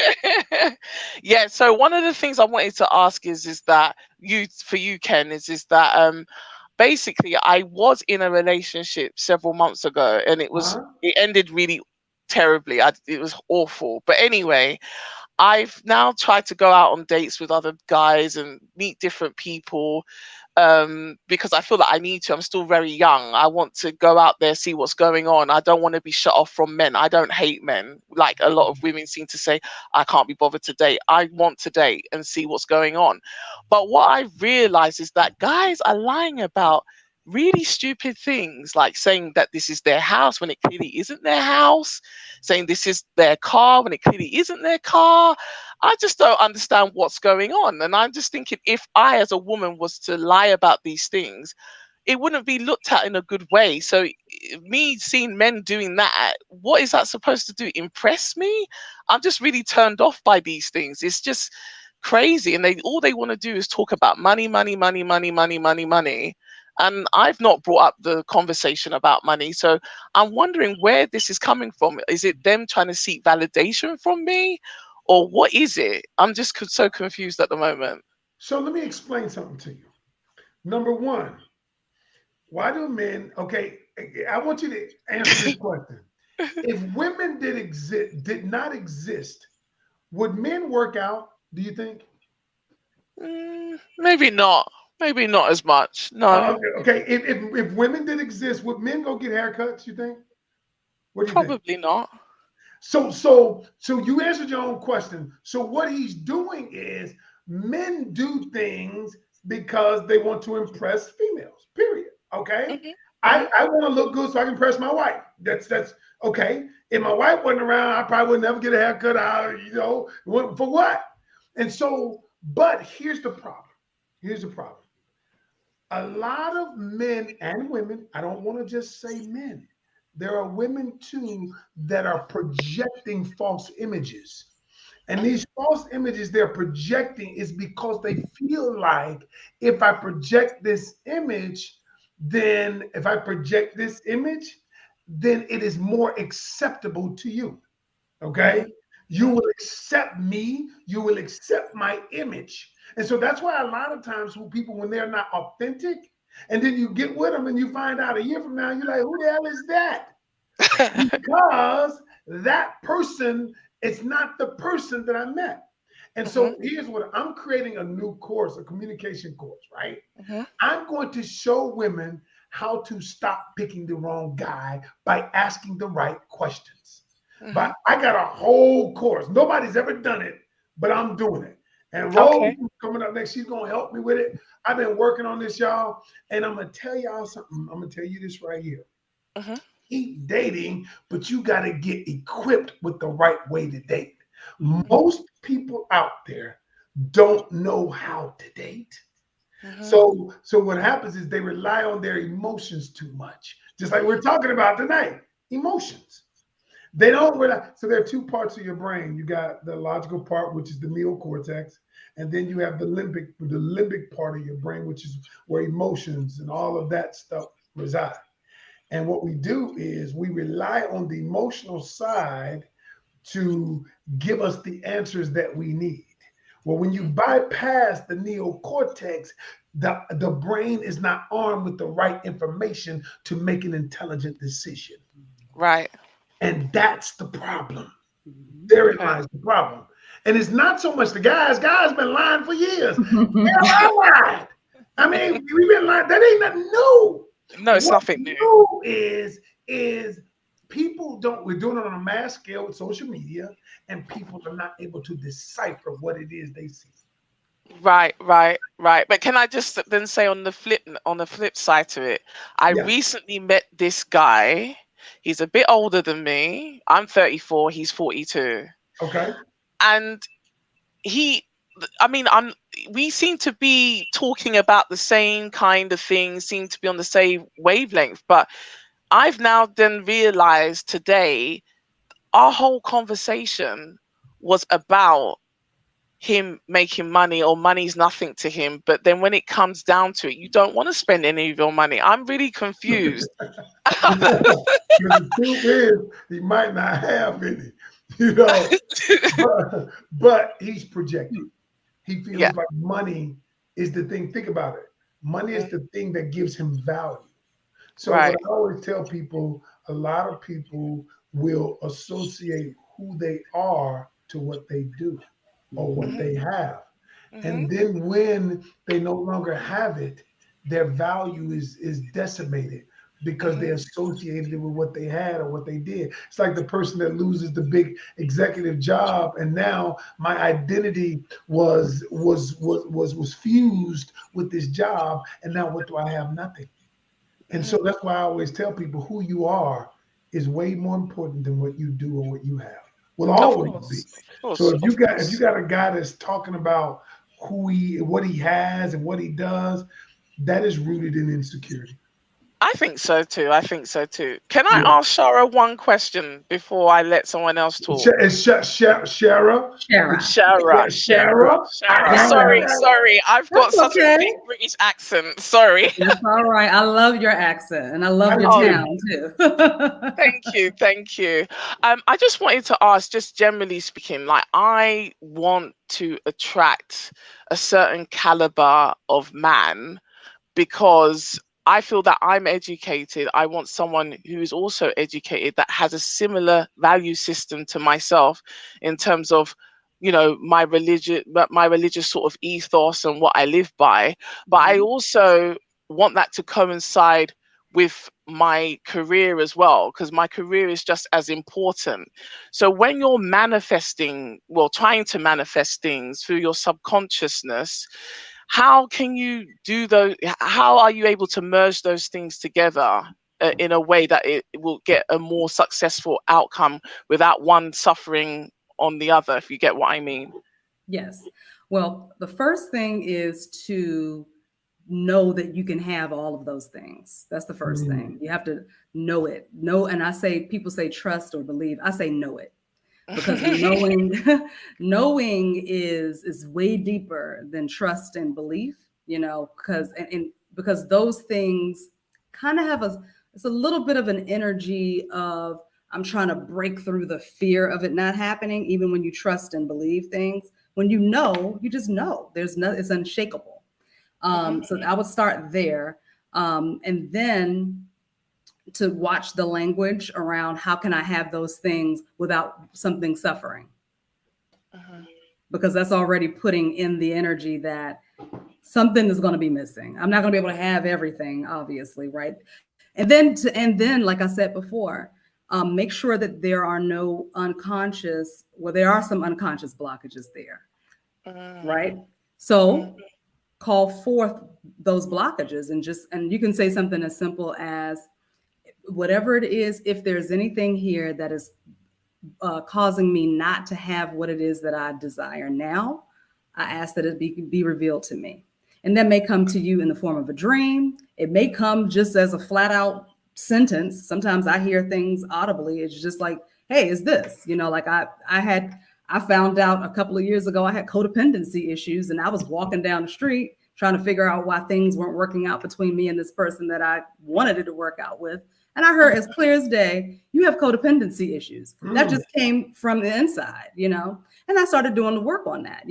Yeah, so one of the things I wanted to ask is that for you, Ken, is that basically I was in a relationship several months ago, and Huh? it ended really terribly. It was awful. But anyway, I've now tried to go out on dates with other guys and meet different people, because I feel that I need to. I'm still very young. I want to go out there, see what's going on. I don't want to be shut off from men. I don't hate men. Like a lot of women seem to say, I can't be bothered to date. I want to date and see what's going on. But what I realize is that guys are lying about really stupid things, like saying that this is their house when it clearly isn't their house, saying this is their car when it clearly isn't their car. I just don't understand what's going on. And I'm just thinking, if I, as a woman, was to lie about these things, it wouldn't be looked at in a good way. So, me seeing men doing that, what is that supposed to do? Impress me? I'm just really turned off by these things. It's just crazy. And they want to do is talk about money, money, money, money, money, money, money. And I've not brought up the conversation about money. So I'm wondering where this is coming from. Is it them trying to seek validation from me? Or what is it? I'm just so confused at the moment. So let me explain something to you. Number one, why do men? Okay, I want you to answer this question. If women did not exist, would men work out? Do you think? Maybe not. Maybe not as much. No, Okay. If women did exist, would men go get haircuts? You think? What do you think? probably not. So you answered your own question. So what he's doing is men do things because they want to impress females. Period. Okay. Hmm. I, Hmm. I want to look good so I can impress my wife. That's okay. If my wife wasn't around, I probably would never get a haircut. For what? And so, but here's the problem. Here's the problem. A lot of men and women, I don't want to just say men, there are women too that are projecting false images. And these false images they're projecting is because they feel like if I project this image, then if I project this image, then it is more acceptable to you. Okay. You Hmm. will accept me, you will accept my image. And so that's why a lot of times when people, when they're not authentic, and then you get with them and you find out a year from now, you're like, who the hell is that? Because that person is not the person that I met. And Hmm. so here's what I'm creating: a new course, a communication course, right? Hmm. I'm going to show women how to stop picking the wrong guy by asking the right questions. Hmm. But I got a whole course. Nobody's ever done it, but I'm doing it. And Rose Okay. is coming up next. She's gonna help me with it. I've been working on this, y'all. And I'm gonna tell y'all something. I'm gonna tell you this right here. Hmm. Keep dating, but you gotta get equipped with the right way to date. Hmm. Most people out there don't know how to date. Mm-hmm. So what happens is they rely on their emotions too much, just like we're talking about tonight. Emotions. They don't rely. So there are two parts of your brain. You got the logical part, which is the neocortex, and then you have the limbic part of your brain, which is where emotions and all of that stuff reside. And what we do is we rely on the emotional side to give us the answers that we need. Well, when you bypass the neocortex, the brain is not armed with the right information to make an intelligent decision. Right. And that's the problem. Mhm. Therein Okay. lies the problem. And it's not so much the guys. Guys been lying for years. They're lied. I mean, we've been lying. That ain't nothing new. No, it's What's nothing new. new is people don't. We're doing it on a mass scale with social media, and people are not able to decipher what it is they see. Right, right, right. But can I just then say on the flip side to it, I Yeah. recently met this guy. He's a bit older than me. I'm 34, he's 42. Okay. And he I mean, we seem to be talking about the same kind of things, seem to be on the same wavelength, but I've now then realized today our whole conversation was about him making money, or money's nothing to him. But then when it comes down to it, you don't want to spend any of your money. I'm really confused. Because the truth is, he might not have any, you know, but he's projecting. He Yeah. feels like money is the thing. Think about it. Money is Mm, the thing that gives him value. So what right. I always tell people, a lot of people will associate who they are to what they do or what Hmm. they have. Hmm. And then when they no longer have it, their value is decimated because they Hmm. associated it with what they had or what they did. It's like the person that loses the big executive job, and now my identity was fused with this job, and now what do I have? Nothing. And Hmm. so that's why I always tell people who you are is way more important than what you do or what you have. Will Of always be. course. Of So course. if you Of got if you course. got a guy that's talking about what he has and what he does, that is rooted in insecurity. I think so too. I think so too. Can I Yeah. ask Shara one question before I let someone else talk? Shara. Shara. Shara. Shara. Sorry, Yes. sorry. I've got That's such a okay. thick British accent. Sorry. That's all right. I love your accent and I I love your do Oh, too. town too. thank you, thank you. I just wanted to ask, just generally speaking, like I want to attract a certain caliber of man because I feel that I'm educated. I want someone who is also educated that has a similar value system to myself in terms of, my religious sort of ethos and what I live by. But I Mhm. also want that to coincide with my career as well, because my career is just as important. So when you're manifesting, well, trying to manifest things through your subconsciousness, how can you do those? How are you able to merge those things together in a way that it will get a more successful outcome without one suffering on the other, if you get what I mean? Yes. Well, the first thing is to know that you can have all of those things. That's the first Mm. thing. You have to know it. Know, and I say people say trust or believe. I say know it because knowing knowing is way deeper than trust and belief, and because those things kind of have it's a little bit of an energy of I'm trying to break through the fear of it not happening. Even when you trust and believe things, when you just know there's no, it's unshakable. Hmm. So I would start there, and then to watch the language around how can I have those things without something suffering, Hmm. because that's already putting in the energy that something is going to be missing. I'm not going to be able to have everything, obviously, right? And then, like I said before, make sure that there are no unconscious. Well, there are some unconscious blockages there, right? Hmm. So call forth those blockages and you can say something as simple as whatever it is. If there's anything here that is causing me not to have what it is that I desire now, I ask that it be revealed to me. And that may come to you in the form of a dream. It may come just as a flat out sentence. Sometimes I hear things audibly. It's just like, hey, is this? Like I found out a couple of years ago I had codependency issues, and I was walking down the street trying to figure out why things weren't working out between me and this person that I wanted it to work out with. And I heard as clear as day, you have codependency issues. That just came from the inside, And I started doing the work on that,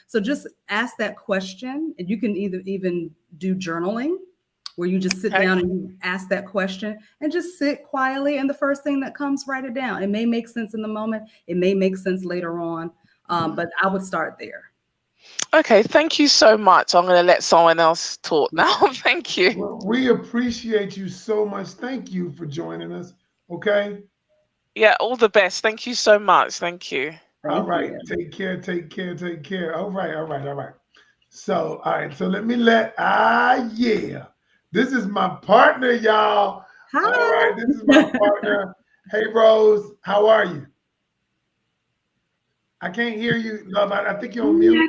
So just ask that question, and you can even do journaling, where you just sit down and you ask that question and just sit quietly. And the first thing that comes, write it down. It may make sense in the moment. It may make sense later on. But I would start there. Okay, thank you so much. I'm going to let someone else talk now. Thank you. Well, we appreciate you so much. Thank you for joining us. Okay. Yeah, all the best. Thank you so much. Thank you. All right. Take care. Take care. Take care. All right. All right. All right. So, all right. So let me yeah. This is my partner, y'all. Hi. All right. This is my partner. Hey, Rose. How are you? I can't hear you, love. I think you're on mute. Oh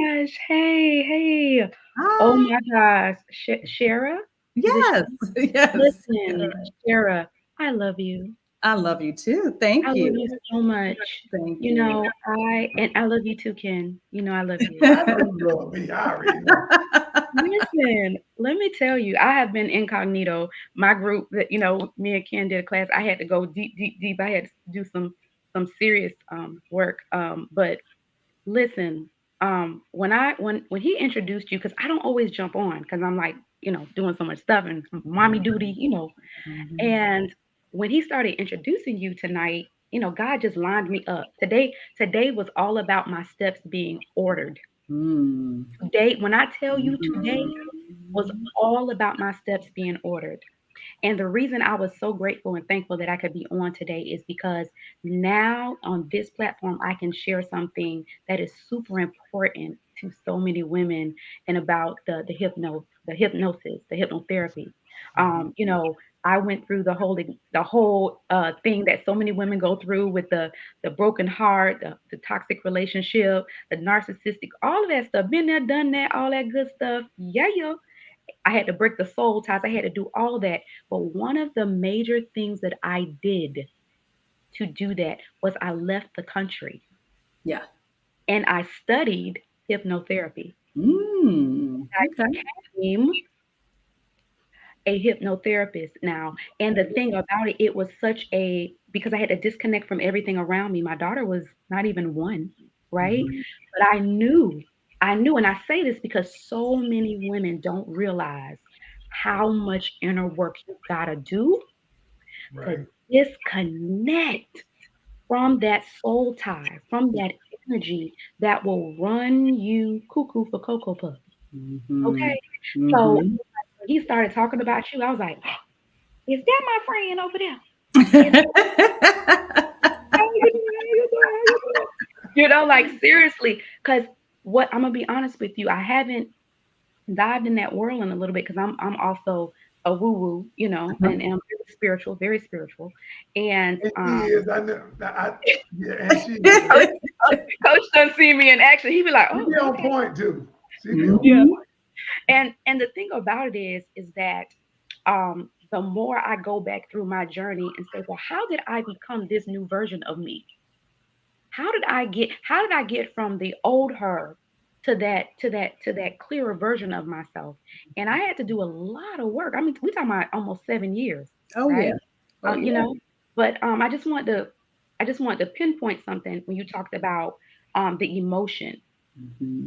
my gosh. Hey. Hi. Oh my gosh. Shara? Yes. Yes. Listen, Shara, I love you. I love you too. Thank I you. love you so much. Thank You you. know, I love you too, Ken. You know I love you. I know you love me. I already know. Listen, let me tell you, I have been incognito. My group that, me and Ken did a class, I had to go deep, deep, deep. I had to do some serious work. But listen, when he introduced you, because I don't always jump on because I'm like, doing so much stuff and mommy duty, Mhm. and when he started introducing you tonight, God just lined me up. Today was all about my steps being ordered. Mm. Today, when I tell you today was all about my steps being ordered. And the reason I was so grateful and thankful that I could be on today is because now on this platform, I can share something that is super important to so many women and about the hypnosis, the hypnotherapy. I went through the whole thing that so many women go through with the broken heart, the toxic relationship, the narcissistic, all of that stuff. Been there, done that, all that good stuff. Yeah. I had to break the soul ties. I had to do all that. But one of the major things that I did to do that was I left the country. Yeah. And I studied hypnotherapy. Okay. I became a hypnotherapist now. And the thing about it, it was because I had to disconnect from everything around me. My daughter was not even one, right? But I knew, and I say this because so many women don't realize how much inner work you gotta do to disconnect from that soul tie, from that energy that will run you cuckoo for Cocoa Puff. Okay. So when he started talking about you, I was like, is that my friend over there? How you doing? Like seriously, because what I'm gonna be honest with you, I haven't dived in that world in a little bit because I'm also a woo-woo, and I'm very spiritual. And she is. I know. Yeah, and she is. Coach doesn't see me in action. He be like, She oh, be on okay. point too. She be on Yeah. point. And the thing about it is that the more I go back through my journey and say, well, how did I become this new version of me? How did I get from the old her to that clearer version of myself? And I had to do a lot of work. I mean, we're talking about almost 7 years, Oh right? yeah. But I just want to pinpoint something when you talked about the emotion.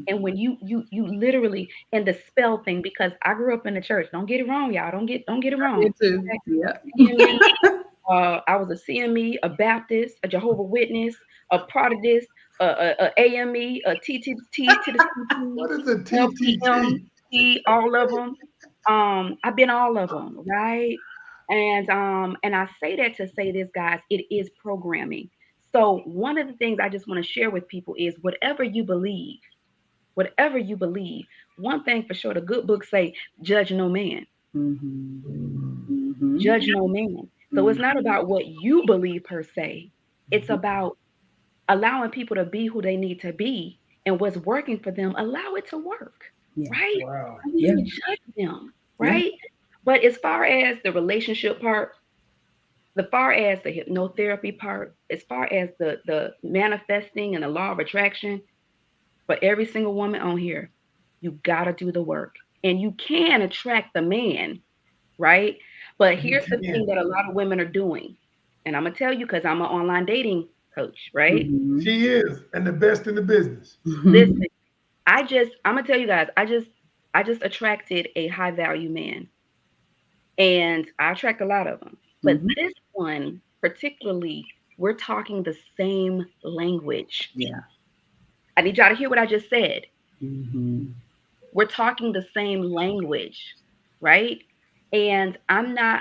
And when you literally, and the spell thing, because I grew up in the church. Don't get it wrong, y'all. Don't get it wrong. Me too. Yeah. CME, I was a CME, a Baptist, a Jehovah Witness, a Protestant, a AME, a TTT to the What CT, is a LPM, TTT? all of them. I've been all of them, right? And I say that to say this, guys, it is programming. So one of the things I just want to share with people is whatever you believe, one thing for sure, the good books say, judge no man. Judge no man. So it's not about what you believe per se. It's about allowing people to be who they need to be, and what's working for them, allow it to work. Yeah. right? Wow. I need Yeah. to judge them, Yeah. right? But as far as the relationship part, as far as the hypnotherapy part, as far as the manifesting and the law of attraction, for every single woman on here, you gotta do the work. And you can attract the man, right? But You here's the thing can. that a lot of women are doing. And I'm gonna tell you because I'm an online dating coach, right? Mhm. She is, and the best in the business. Listen, I'm gonna tell you guys, I just attracted a high value man. And I attract a lot of them. But Mhm. this one, particularly, we're talking the same language. Yeah. I need y'all to hear what I just said. Mhm. We're talking the same language, right? And I'm not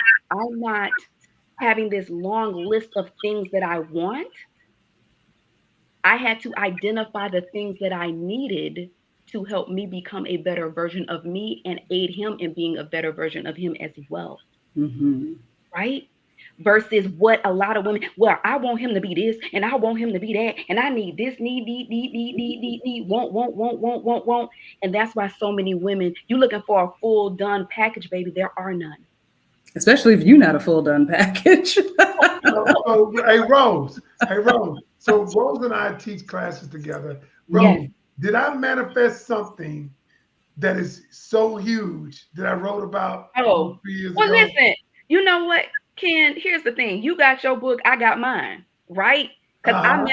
having this long list of things that I want. I had to identify the things that I needed to help me become a better version of me and aid him in being a better version of him as well, Mhm. right? Versus what a lot of women, well, I want him to be this and I want him to be that, and I need this, need, want. And that's why so many women, you looking for a full done package, baby. There are none. Especially if you're not a full done package. Hey Rose. Hey Rose. So Rose and I teach classes together. Yes. Rose, did I manifest something that is so huge that I wrote about Oh, 3 years well, ago? listen, you know what, Ken? Here's the thing. You got your book, I got mine, right? Because Uh-huh.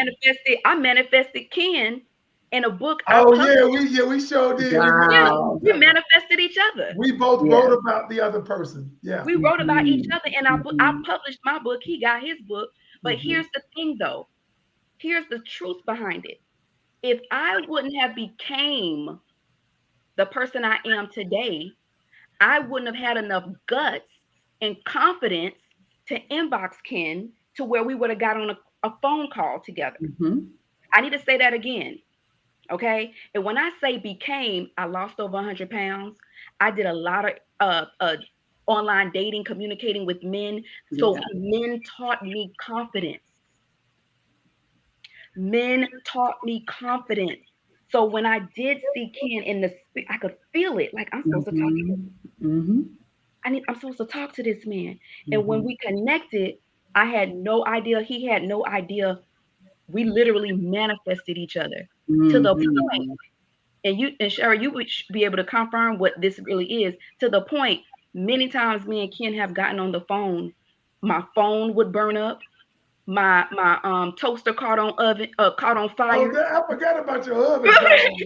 I manifested Ken in a book I Oh published. yeah, we sure did. We Yeah, manifested Wow. each we other. manifested each other. We both wrote Yes. about the other person. Yeah. We wrote about each Mhm. other in our book. I Mhm. published my book. He got his book. But Mhm. here's the thing, though. Here's the truth behind it. If I wouldn't have became the person I am today, I wouldn't have had enough guts and confidence to inbox Ken to where we would have got on a phone call together. Mhm. I need to say that again. Okay. And when I say became, I lost over 100 pounds. I did a lot of online dating, communicating with men. So Yeah. men taught me confidence. Men taught me confidence. So when I did see Ken in the, I could feel it. Like I'm supposed to talk to Mhm. Mhm. I'm supposed to talk to this man. And when Mhm. we connected, I had no idea. He had no idea. We literally manifested each other to the point. Mhm. And you and Shara, you would be able to confirm what this really is. To the point, many times me and Ken have gotten on the phone. My phone would burn up. My toaster caught on Oh, fire. I forgot about your oven call.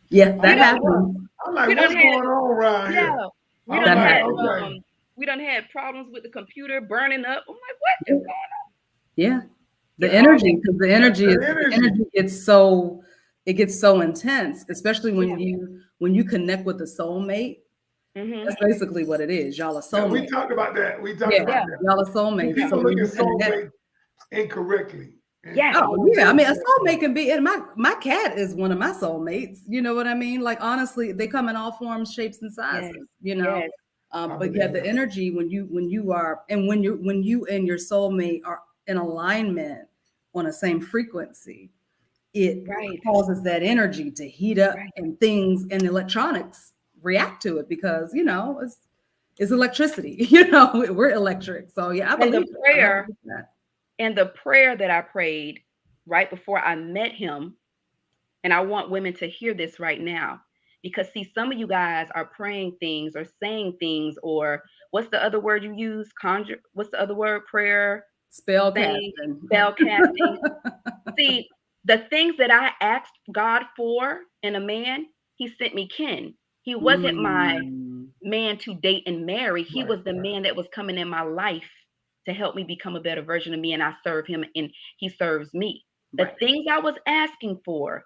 Yeah, I'm we that don't like, what? happens. I'm we like, don't what's have going on around here? yeah we I'm don't That like, had happens. okay. we don't had problems with the computer burning up. I'm like, what is going on? Yeah. The It's all energy, because The the energy. energy gets so, it gets so intense, especially yeah. when you connect with a soulmate. Hmm. That's basically what it is. Y'all are Yeah, we soulmates. talked about that. We talked Yeah, about Yeah. that. y'all are See, soulmates. Yeah. So people look when at you connect, soulmate incorrectly. And Yes. I oh want to yeah, I go mean, a to that soulmate part. can be, and my cat is one of my soulmates. You know what I mean? Like honestly, they come in all forms, shapes, and Yes. sizes. You know, Yes. I but yeah, believe the that. energy when you are, and when you and your soulmate are in alignment on the same frequency, it Right. causes that energy to heat up, Right. and things and electronics react to it because it's electricity. You know, we're electric. So yeah, I And the believe it prayer 100%. and the prayer that I prayed right before I met him, and I want women to hear this right now, because see, some of you guys are praying things or saying things, or what's the other word you use? Conjure. What's the other word? Prayer, Spell saying, casting. spell casting. See, the things that I asked God for in a man, he sent me Ken. He wasn't my Mm, man to date and marry. He Right, was the right, man that was coming in my life to help me become a better version of me. And I serve him and he serves me. The right. things I was asking for,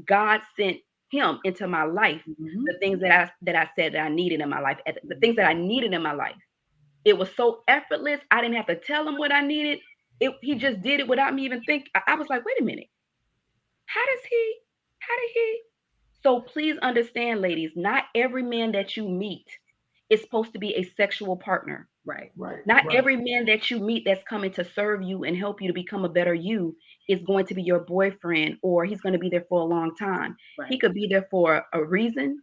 God sent him into my life. Mhm. The things that I said that I needed in my life, the things that I needed in my life. It was so effortless. I didn't have to tell him what I needed. He just did it without me even thinking. I was like, wait a minute. How does he? How did he? So please understand, ladies, not every man that you meet is supposed to be a sexual partner. Right. Not every man that you meet that's coming to serve you and help you to become a better you is going to be your boyfriend, or he's going to be there for a long time. Right. He could be there for a reason,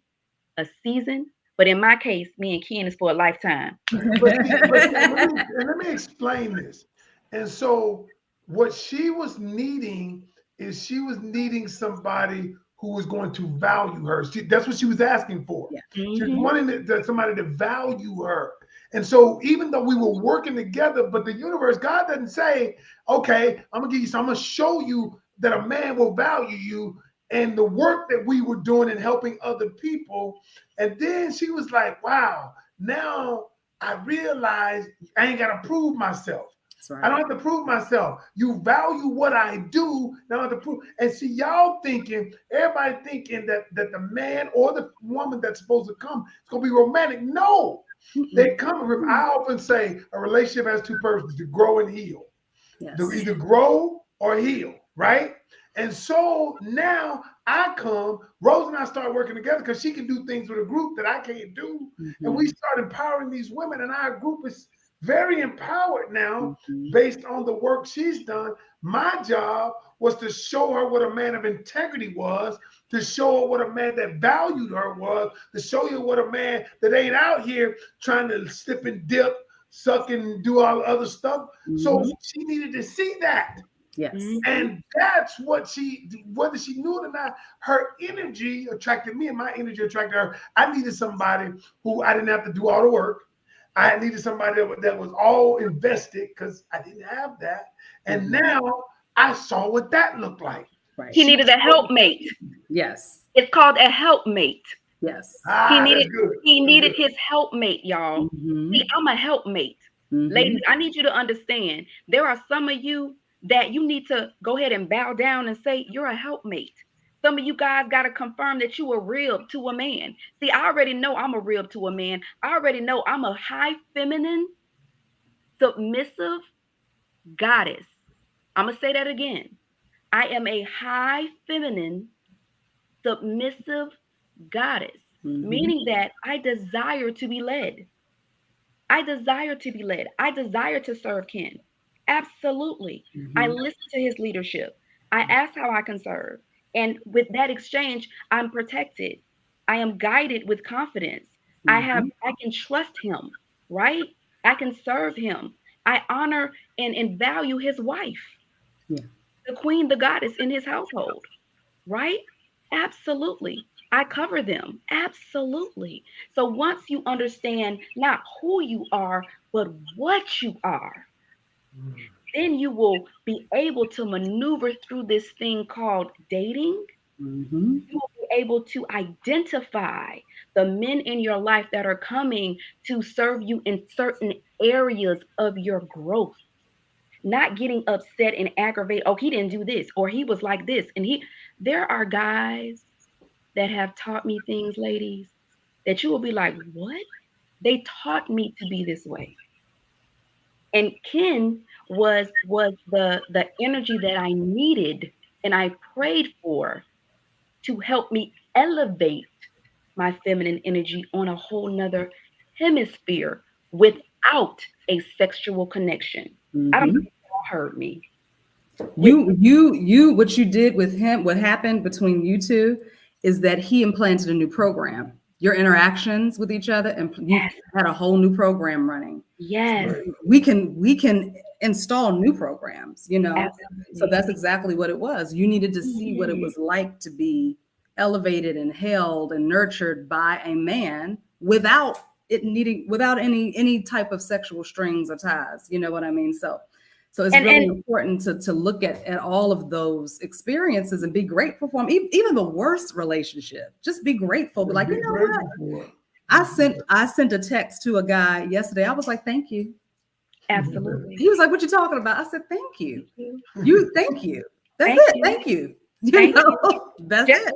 a season, but in my case, me and Ken is for a lifetime. Let me explain this. And so what she was needing is she was needing somebody who was going to value her. That's what she was asking for. Yeah. She was wanting somebody to value her. And so even though we were working together, but the universe, God doesn't say, okay, I'm gonna give you some, I'm gonna show you that a man will value you, and the work that we were doing and helping other people. And then she was like, wow, now I realized I ain't got to prove myself. Right. I don't have to prove myself. You value what I do. Now I have to prove. And see, y'all thinking, everybody thinking that the man or the woman that's supposed to come is going to be romantic. No, they come from, I often say a relationship has two purposes, to grow and heal. Yes. To either grow or heal, right? And so now I come, Rose and I start working together because she can do things with a group that I can't do. And we start empowering these women, and our group is very empowered now based on the work she's done. My job was to show her what a man of integrity was, to show her what a man that valued her was, to show you what a man that ain't out here trying to slip and dip, suck and do all the other stuff. So she needed to see that. Yes. And that's what whether she knew it or not, her energy attracted me and my energy attracted her. I needed somebody who I didn't have to do all the work. I needed somebody that was all invested because I didn't have that. And now I saw what that looked like. Right. He needed a helpmate. Yes. It's called a helpmate. Yes. He needed his helpmate, y'all. See, I'm a helpmate. Ladies, I need you to understand, there are some of you that you need to go ahead and bow down and say, you're a helpmate. Some of you guys got to confirm that you a rib to a man. See, I already know I'm a rib to a man. I already know I'm a high feminine, submissive goddess. I'm going to say that again. I am a high feminine, submissive goddess, meaning that I desire to be led. I desire to be led. I desire to serve Ken. Absolutely. I listen to his leadership. I ask how I can serve. And with that exchange, I'm protected. I am guided with confidence. I can trust him, right? I can serve him. I honor and value his wife, the queen, the goddess in his household, right? Absolutely. I cover them. Absolutely. So once you understand not who you are, but what you are, then you will be able to maneuver through this thing called dating. You will be able to identify the men in your life that are coming to serve you in certain areas of your growth. Not getting upset and aggravated. Oh, he didn't do this, or he was like this. And there are guys that have taught me things, ladies, that you will be like, what? They taught me to be this way. And Ken was the energy that I needed and I prayed for to help me elevate my feminine energy on a whole nother hemisphere without a sexual connection. I don't know if y'all heard me. What you did with him, what happened between you two is that he implanted a new program. Your interactions with each other, and you had a whole new program running. Yes. We can install new programs, Absolutely. So that's exactly what it was. You needed to see what it was like to be elevated and held and nurtured by a man without any type of sexual strings or ties. You know what I mean? So it's really important to look at all of those experiences and be grateful for them. Even the worst relationship, just be grateful. But like, you know what? I sent a text to a guy yesterday. I was like, thank you. Absolutely. He was like, what you talking about? I said, thank you. Thank you. That's it. Thank you. That's it.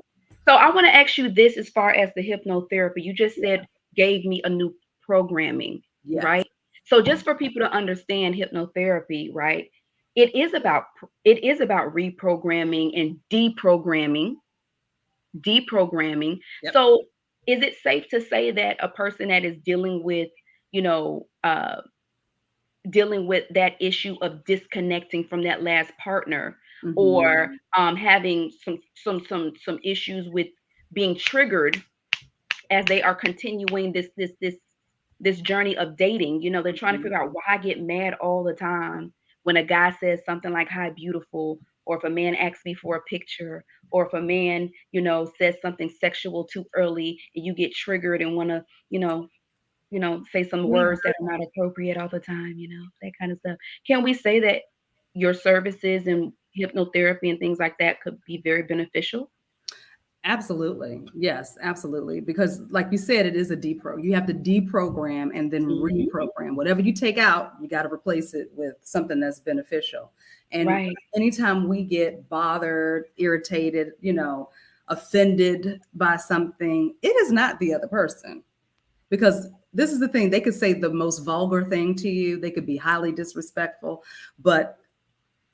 So I want to ask you this as far as the hypnotherapy. You just said gave me a new programming, right? So just for people to understand hypnotherapy, right? It is about reprogramming and deprogramming. Yep. So is it safe to say that a person that is dealing with, you know, dealing with that issue of disconnecting from that last partner, or having some issues with being triggered as they are continuing this journey of dating? You know, they're trying to figure out why I get mad all the time when a guy says something like "hi beautiful," or if a man asks me for a picture, or if a man, you know, says something sexual too early and you get triggered and want to, say some words that are not appropriate all the time, that kind of stuff. Can we say that your services and hypnotherapy and things like that could be very beneficial? Absolutely. Yes, absolutely. Because like you said, it is a you have to deprogram and then reprogram. Whatever you take out, you got to replace it with something that's beneficial. And Right. anytime we get bothered, irritated, offended by something, it is not the other person. Because this is the thing, they could say the most vulgar thing to you, they could be highly disrespectful, but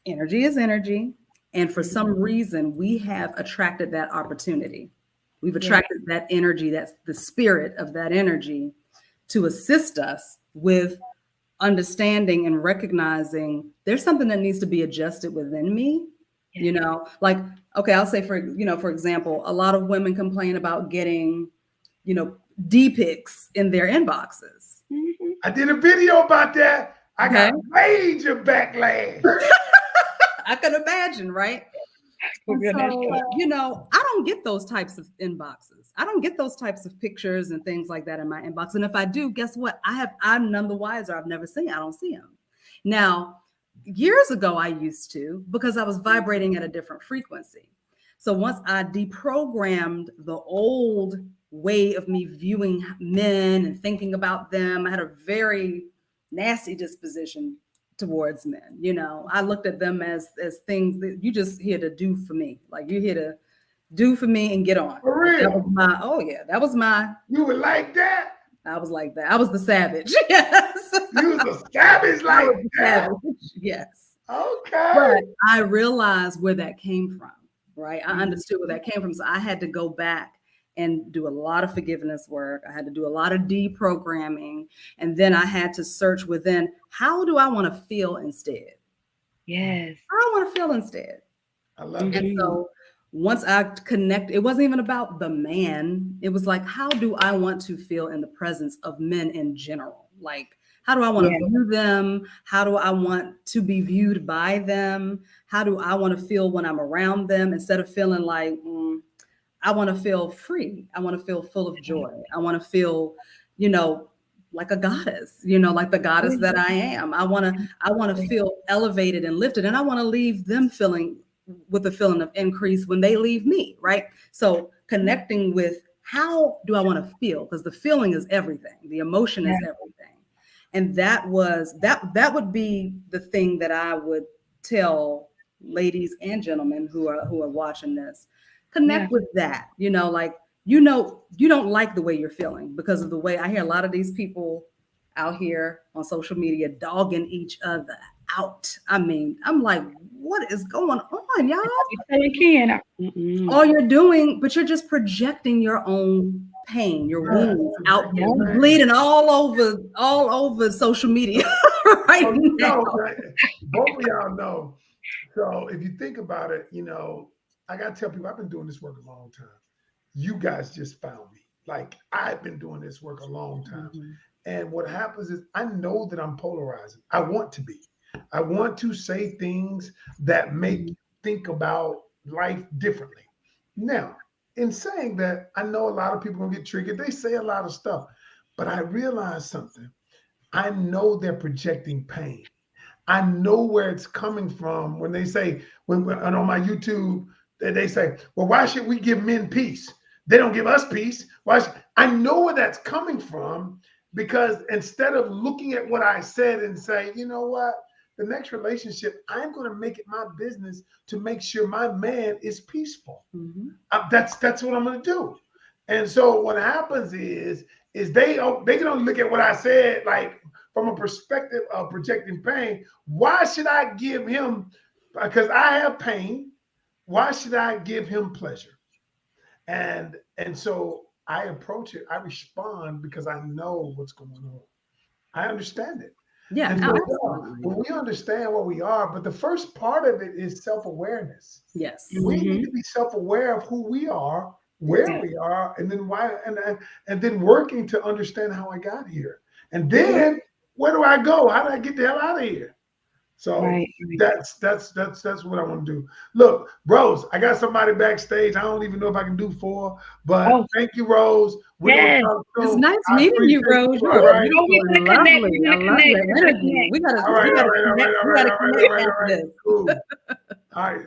energy is energy. And for some reason, we have attracted that opportunity. We've attracted that energy, that's the spirit of that energy, to assist us with understanding and recognizing there's something that needs to be adjusted within me. Like, okay, I'll say for example, a lot of women complain about getting, D pics in their inboxes. I did a video about that. I got major backlash. I can imagine, right? So, I don't get those types of inboxes. I don't get those types of pictures and things like that in my inbox. And if I do, guess what? I'm none the wiser. I've never seen. I don't see them. Now, years ago, I used to, because I was vibrating at a different frequency. So once I deprogrammed the old way of me viewing men and thinking about them, I had a very nasty disposition towards men. I looked at them as things that you just here to do for me. Like, you're here to do for me and get on. For real? That was my. You were like that? I was like that. I was the savage. Yes. You was a savage like that? Savage. Yes. Okay. But I realized where that came from, right? I understood where that came from. So I had to go back and do a lot of forgiveness work. I had to do a lot of deprogramming. And then I had to search within, how do I want to feel instead? Yes. How do I want to feel instead? I love it. And so once I connect, it wasn't even about the man. It was like, how do I want to feel in the presence of men in general? Like, how do I want to view them? How do I want to be viewed by them? How do I want to feel when I'm around them, instead of feeling like, I want to feel free. I want to feel full of joy. I want to feel, like a goddess, like the goddess that I am. I want to feel elevated and lifted, and I want to leave them feeling with a feeling of increase when they leave me, right? So connecting with, how do I want to feel? Because the feeling is everything. The emotion is everything. And that would be the thing that I would tell ladies and gentlemen who are watching this. Connect with that, like, you don't like the way you're feeling because of the way I hear a lot of these people out here on social media dogging each other out. I mean, I'm like, what is going on, y'all? All you're doing, but you're just projecting your own pain, your wounds out there, bleeding all over social media right now. Both of y'all know. So if you think about it, I got to tell people, I've been doing this work a long time. You guys just found me. Like, I've been doing this work a long time. And what happens is, I know that I'm polarizing. I want to be. I want to say things that make you think about life differently. Now, in saying that, I know a lot of people are going to get triggered. They say a lot of stuff. But I realize something. I know they're projecting pain. I know where it's coming from when they say, when on my YouTube, they say, well, why should we give men peace? They don't give us peace. I know where that's coming from, because instead of looking at what I said and say, you know what, the next relationship, I'm going to make it my business to make sure my man is peaceful. That's what I'm going to do. And so what happens is they can only look at what I said, like, from a perspective of projecting pain. Why should I give him, because I have pain, why should I give him pleasure? And so I approach it, I respond because I know what's going on. I understand it. Yeah, And so, absolutely. when we understand what we are, but the first part of it is self-awareness. Yes. We need Mhm. to be self-aware of who we are, where Yeah. we are, and then why, and then working to understand how I got here. And Yeah. then where do I go? How do I get the hell out of here? So Right. that's what I want to do. Look, Rose, I got somebody backstage. I don't even know if I can do four, but Oh, thank you, Rose. We're gonna yes. talk It's soon. nice I meeting you, appreciate Rose. you. You All are right. Oh, beautiful we're and gonna connect. lovely. We're I gonna love connect. your We're gonna energy. connect. All right, We all gotta right, all connect. right, all We right, gotta all right, connect all right, all after right. this. Cool. All right.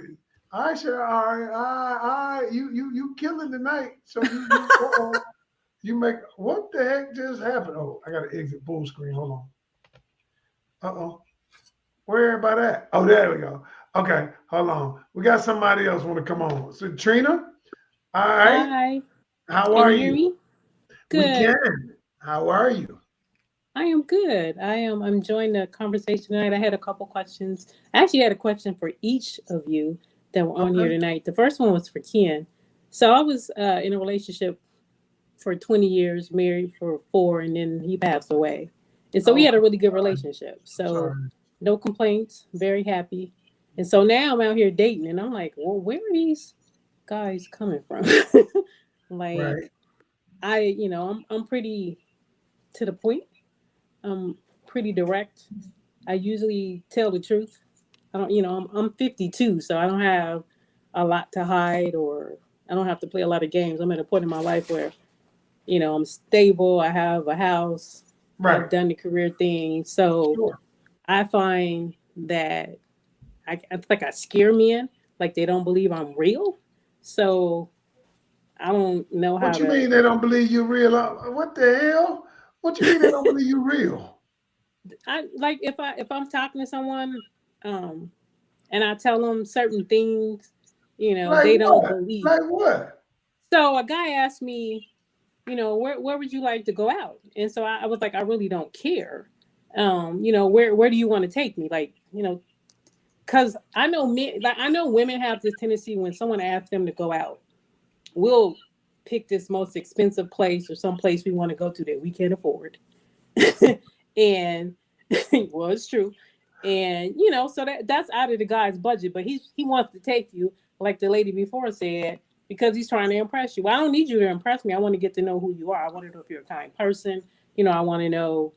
All right, sure. All right. You killing tonight. So you make what the heck just happened? Oh, I gotta exit full screen. Hold on. Uh-oh. Where everybody at? Oh, there we go. Okay, hold on. We got somebody else want to come on. So Trina, all right. Hi, How can are you hear you? me? We Good. can. How are you? I am good. I'm enjoying the conversation tonight. I had a couple questions. I actually had a question for each of you that were on here Okay. tonight. The first one was for Ken. So I was in a relationship for 20 years, married for 4, and then he passed away. And so we Oh, had a really good sorry. relationship. I'm So sorry. no complaints, very happy. And so now I'm out here dating, and I'm like, well, where are these guys coming from? Right. Like, I'm pretty to the point. I'm pretty direct. I usually tell the truth. I don't, I'm 52, so I don't have a lot to hide, or I don't have to play a lot of games. I'm at a point in my life where, I'm stable. I have a house. I've Right. done the career thing. So Sure. I find that it's like I scare men, like they don't believe I'm real. So I don't know how What you to. mean they don't believe you real? What the hell? What you mean they don't believe you real? I like if I'm talking to someone, um, and I tell them certain things, Like they don't what? believe. Like what? So a guy asked me, where would you like to go out? And so I was like, I really don't care. Where do you want to take me? Like, because I know men, like I know women have this tendency when someone asks them to go out, we'll pick this most expensive place or some place we want to go to that we can't afford. And well, it's true. And so that's out of the guy's budget, but he wants to take you, like the lady before said, because he's trying to impress you. Well, I don't need you to impress me. I want to get to know who you are. I want to know if you're a kind person. I want to know,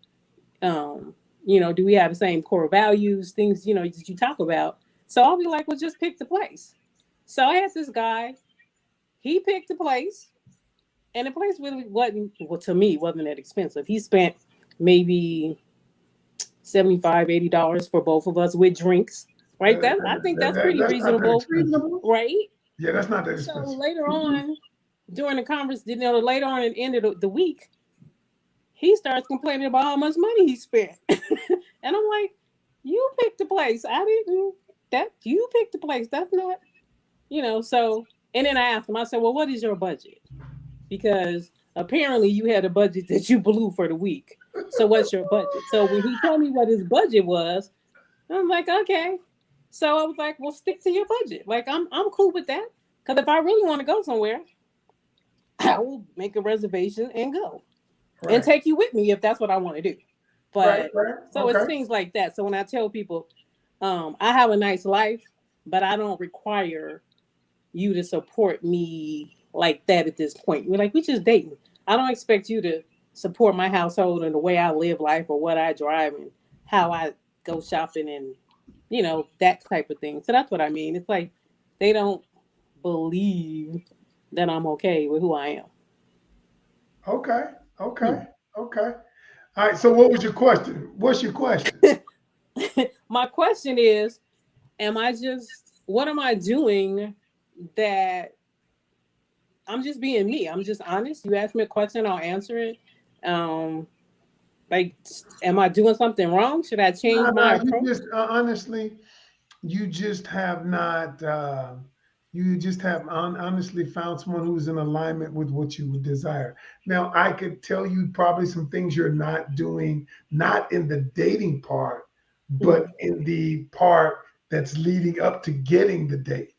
um, do we have the same core values, things, that you talk about. So I'll be like, well, just pick the place. So I had this guy, he picked the place, and the place really wasn't, well, to me, wasn't that expensive. He spent maybe 75, $80 for both of us with drinks, right? I think that's pretty That's not that reasonable, expensive. right? Yeah, that's not that So expensive. later on, during the conference, later on at the end of the week, he starts complaining about how much money he spent. And I'm like, you picked the place. I didn't, that you picked the place. That's not, so, and then I asked him, I said, well, what is your budget? Because apparently you had a budget that you blew for the week. So what's your budget? So when he told me what his budget was, I'm like, okay. So I was like, well, stick to your budget. Like I'm cool with that. Because if I really want to go somewhere, I will make a reservation and go. And Right. take you with me if that's what I want to do. Right. But Right. so it's Okay. things like that. So when I tell people, I have a nice life, but I don't require you to support me like that at this point. We're like, we just dating. I don't expect you to support my household and the way I live life or what I drive and how I go shopping and that type of thing. So that's what I mean. It's like they don't believe that I'm okay with who I Okay. Okay. am. Okay. All right. So what was your question? What's your question? My question is, what am I doing that I'm just being me? I'm just honest. You ask me a question, I'll answer it. Um, like, am I doing something wrong? Should I change No, my no. You approach? just honestly, you just have not. You just have honestly found someone who's in alignment with what you would desire. Now, I could tell you probably some things you're not doing, not in the dating part, but Mhm. in the part that's leading up to getting the date.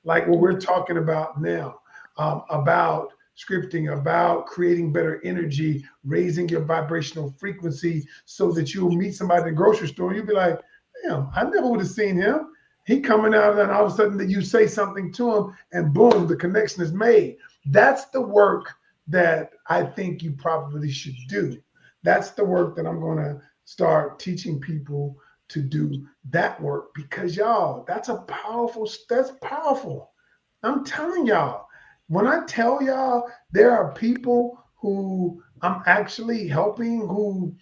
Like what we're Okay. talking about now, about scripting, about creating better energy, raising your vibrational frequency so that you'll meet somebody in the grocery store and you'll be like, damn, I never would have seen him. He coming out and all of a sudden that you say something to him and boom, the connection is made. That's the work that I think you probably should do. That's the work that I'm going to start teaching people to do, that work, because y'all, that's powerful. I'm telling y'all, when I tell y'all there are people who I'm actually helping who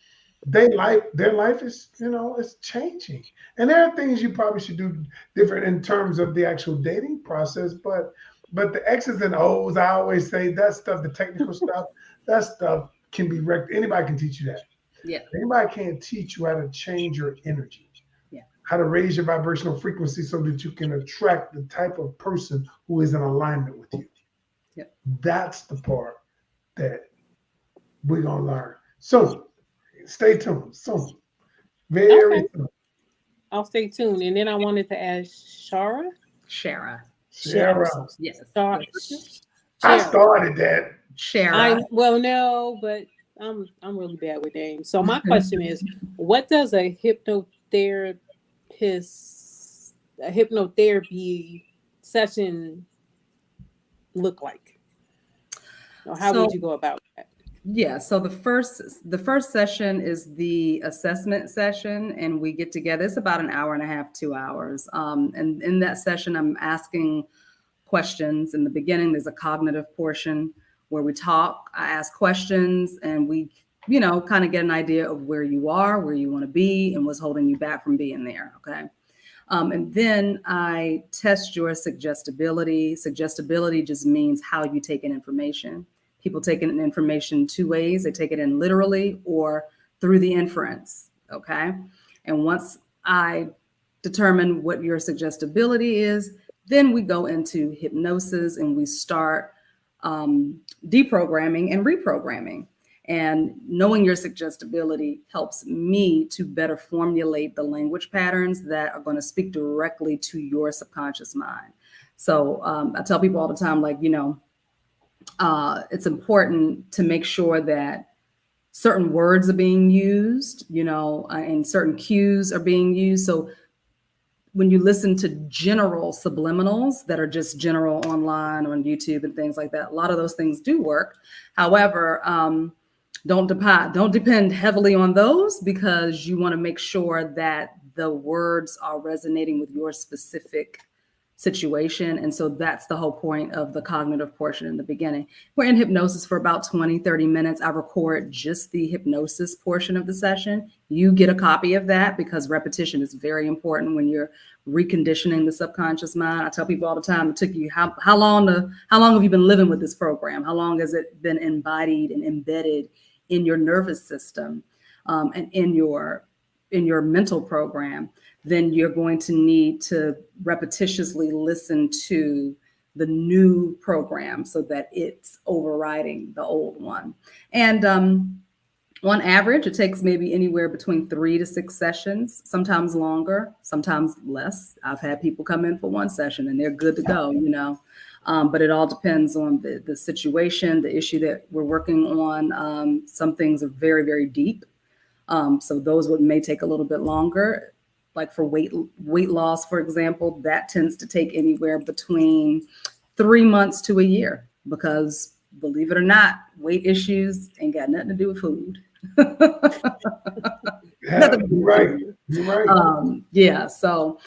their life is, it's changing. And there are things you probably should do different in terms of the actual dating process, but the X's and O's, I always say that stuff, the technical stuff, that stuff can be wrecked. Anybody can teach you that. Yeah. Anybody can't teach you how to change your energy. Yeah. How to raise your vibrational frequency so that you can attract the type of person who is in alignment with you. Yeah. That's the part that we're gonna learn. So stay tuned. Soon. Very soon. I'll stay tuned. And then I wanted to ask Shara. Shara. Yes. I started that. Shara. Well, no, but I'm really bad with names. So my question is, what does a hypnotherapy session look like? Or how would you go about that? Yeah, so the first session is the assessment session, and we get together. It's about an hour and a half, 2 hours. And in that session, I'm asking questions. In the beginning, there's a cognitive portion where we talk. I ask questions, and we, kind of get an idea of where you are, where you want to be, and what's holding you back from being there. Okay. And then I test your suggestibility. Suggestibility just means how you take in information. People take in information two ways. They take it in literally or through the inference, okay? And once I determine what your suggestibility is, then we go into hypnosis and we start deprogramming and reprogramming. And knowing your suggestibility helps me to better formulate the language patterns that are going to speak directly to your subconscious mind. So I tell people all the time, like, it's important to make sure that certain words are being used, and certain cues are being used. So when you listen to general subliminals that are just general online or on YouTube and things like that, a lot of those things do work. However, don't depend heavily on those, because you want to make sure that the words are resonating with your specific situation. And so that's the whole point of the cognitive portion in the beginning. We're in hypnosis for about 20, 30 minutes. I record just the hypnosis portion of the session. You get a copy of that because repetition is very important when you're reconditioning the subconscious mind. I tell people all the time, it took you how long have you been living with this program? How long has it been embodied and embedded in your nervous system and in your mental program? Then you're going to need to repetitiously listen to the new program so that it's overriding the old one. And on average, it takes maybe anywhere between 3 to 6 sessions, sometimes longer, sometimes less. I've had people come in for one session and they're good to go, but it all depends on the situation, the issue that we're working on. Some things are very, very deep. So those may take a little bit longer. Like for weight loss, for example, that tends to take anywhere between 3 months to a year, because believe it or not, weight issues ain't got nothing to do with food. You're right. So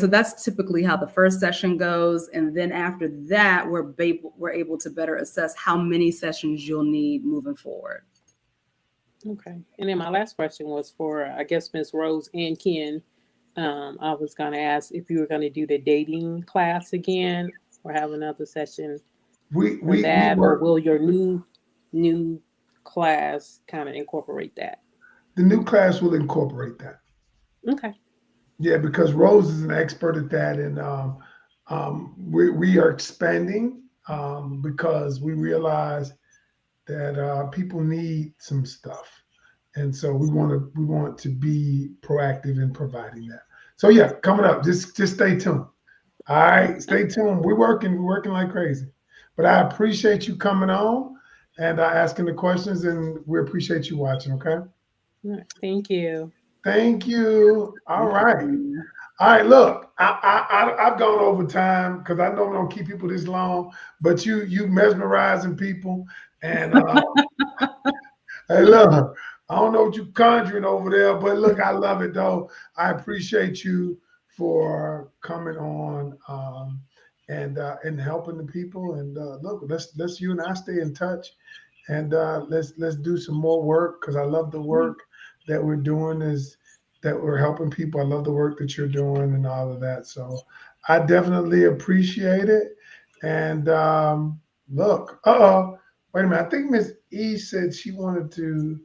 that's typically how the first session goes. And then after that, we're able to better assess how many sessions you'll need moving forward. Okay. And then my last question was for, I guess, Ms. Rose and Ken. I was going to ask if you were going to do the dating class again or have another session or will your new class kind of incorporate that? The new class will incorporate that. Okay. Yeah, because Rose is an expert at that, and we are expanding because we realize that people need some stuff, and so we want to be proactive in providing that. So yeah, coming up, just stay tuned. All right, stay tuned. We're working like crazy. But I appreciate you coming on and asking the questions, and we appreciate you watching. Okay. Thank you. Thank you. All right. All right. Look, I've gone over time because I normally don't keep people this long, but you mesmerizing people, and hey, look, I don't know what you conjuring over there, but look, I love it though. I appreciate you for coming on and helping the people. And look, let's you and I stay in touch, and let's do some more work because I love the work that we're doing. Is that we're helping people. I love the work that you're doing and all of that. So I definitely appreciate it. And look, wait a minute. I think Miss E said she wanted to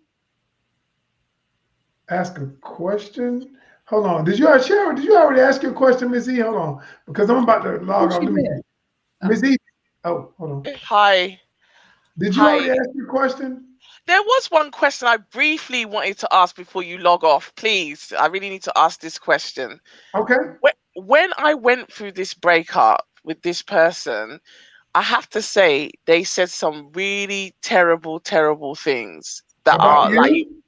ask a question. Hold on. Did you Sharon? Did you already ask your question, Miss E? Hold on, because I'm about to log off. Let me see. Miss E. Oh, hold on. Hi. Did you already ask your question? There was one question I briefly wanted to ask before you log off. Please, I really need to ask this question. Okay. When I went through this breakup with this person, I have to say they said some really terrible, terrible things that About are like, you?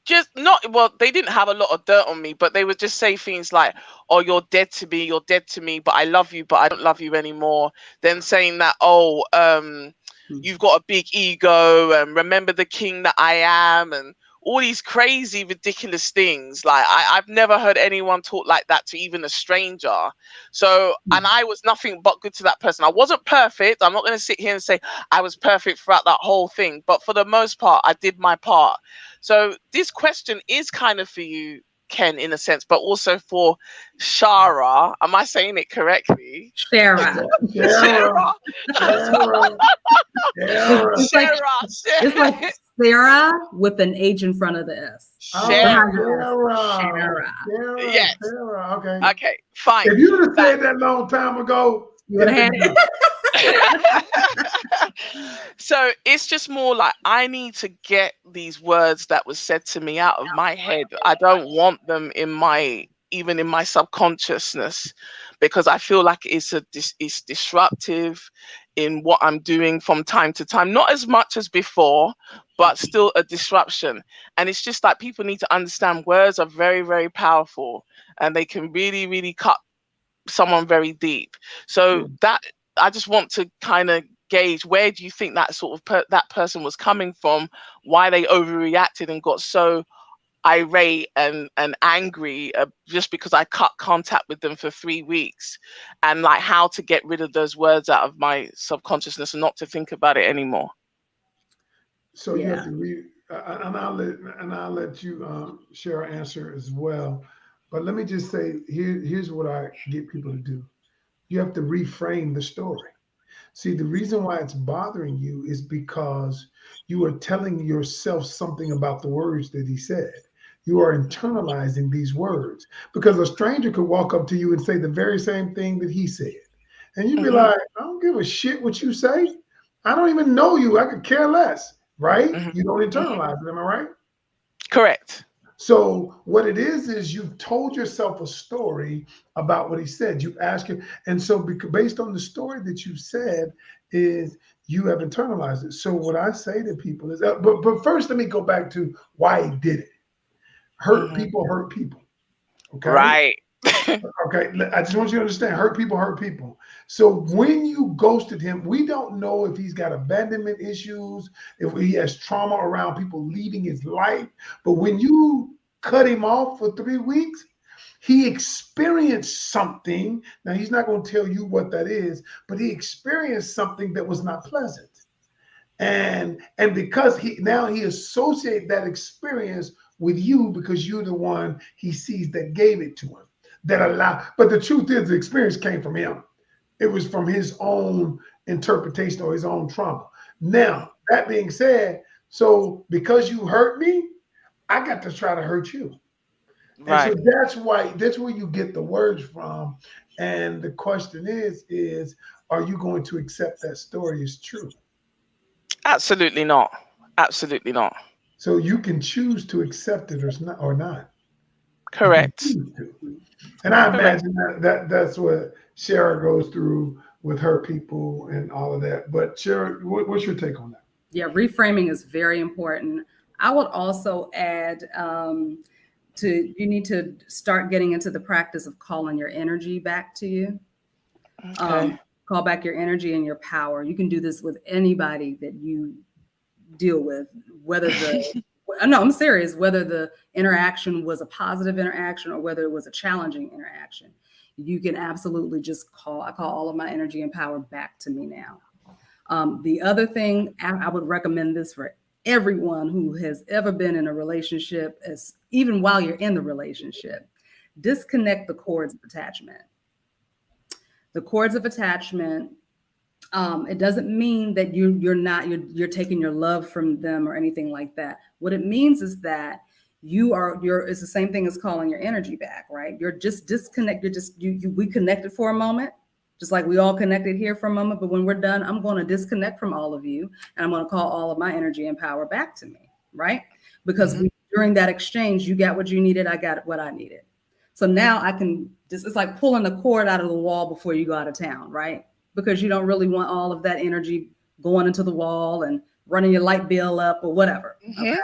just not, well, they didn't have a lot of dirt on me, but they would just say things like, oh, you're dead to me, but I love you, but I don't love you anymore. Then saying that, oh, you've got a big ego, and remember the king that I am, and all these crazy, ridiculous things. Like I've never heard anyone talk like that to even a stranger. So, and I was nothing but good to that person. I wasn't perfect. I'm not going to sit here and say I was perfect throughout that whole thing, but for the most part, I did my part. So this question is kind of for you, Ken, in a sense, but also for Shara. Am I saying it correctly? Shara. Shara. It's like Sarah with an H in front of the S. Shara. Yes. Shara. Okay. Okay, fine. If you would have said that a long time ago, you would have had it. So it's just more like I need to get these words that was said to me out of my head. I don't want them even in my subconsciousness, because I feel like it's disruptive in what I'm doing from time to time. Not as much as before, but still a disruption. And it's just like people need to understand words are very, very powerful, and they can really, really cut someone very deep. So that I just want to kind of gauge, where do you think that sort of that person was coming from, why they overreacted and got so irate and angry just because I cut contact with them for 3 weeks, and like how to get rid of those words out of my subconsciousness and not to think about it anymore. So you have to read, and I'll let you share an answer as well. But let me just say, here's what I get people to do. You have to reframe the story. See, the reason why it's bothering you is because you are telling yourself something about the words that he said. You are internalizing these words, because a stranger could walk up to you and say the very same thing that he said. And you'd be like, I don't give a shit what you say. I don't even know you. I could care less, right? You don't internalize it. Am I right? Correct. So what it is you've told yourself a story about what he said. You've asked him, and so based on the story that you said, is you have internalized it. So what I say to people is, but first let me go back to why he did it. Hurt people hurt people. Okay. Right. Okay. I just want you to understand, hurt people hurt people. So when you ghosted him, we don't know if he's got abandonment issues, if he has trauma around people leaving his life. But when you cut him off for 3 weeks, he experienced something. Now, he's not going to tell you what that is, but he experienced something that was not pleasant. And because he associates that experience with you, because you're the one he sees that gave it to him. But the truth is, the experience came from him. It was from his own interpretation or his own trauma. Now, that being said, so because you hurt me, I got to try to hurt you. Right. And so that's where you get the words from. And the question is, are you going to accept that story as true? Absolutely not. Absolutely not. So you can choose to accept it or not. Correct. And I imagine that's what Shara goes through with her people and all of that. But Shara, what's your take on that? Yeah, reframing is very important. I would also add you need to start getting into the practice of calling your energy back to you. Okay. Call back your energy and your power. You can do this with anybody that you deal with, whether no, I'm serious, whether the interaction was a positive interaction or whether it was a challenging interaction. You can absolutely just I call all of my energy and power back to me now. The other thing, I would recommend this for everyone who has ever been in a relationship, even while you're in the relationship, disconnect the cords of attachment. The cords of attachment, it doesn't mean that you're taking your love from them or anything like that. What it means is that it's the same thing as calling your energy back, right? You're just disconnected. We connected for a moment, just like we all connected here for a moment. But when we're done, I'm going to disconnect from all of you and I'm going to call all of my energy and power back to me, right? Because during that exchange, you got what you needed. I got what I needed. So now I can it's like pulling the cord out of the wall before you go out of town, right? Because you don't really want all of that energy going into the wall and running your light bill up or whatever.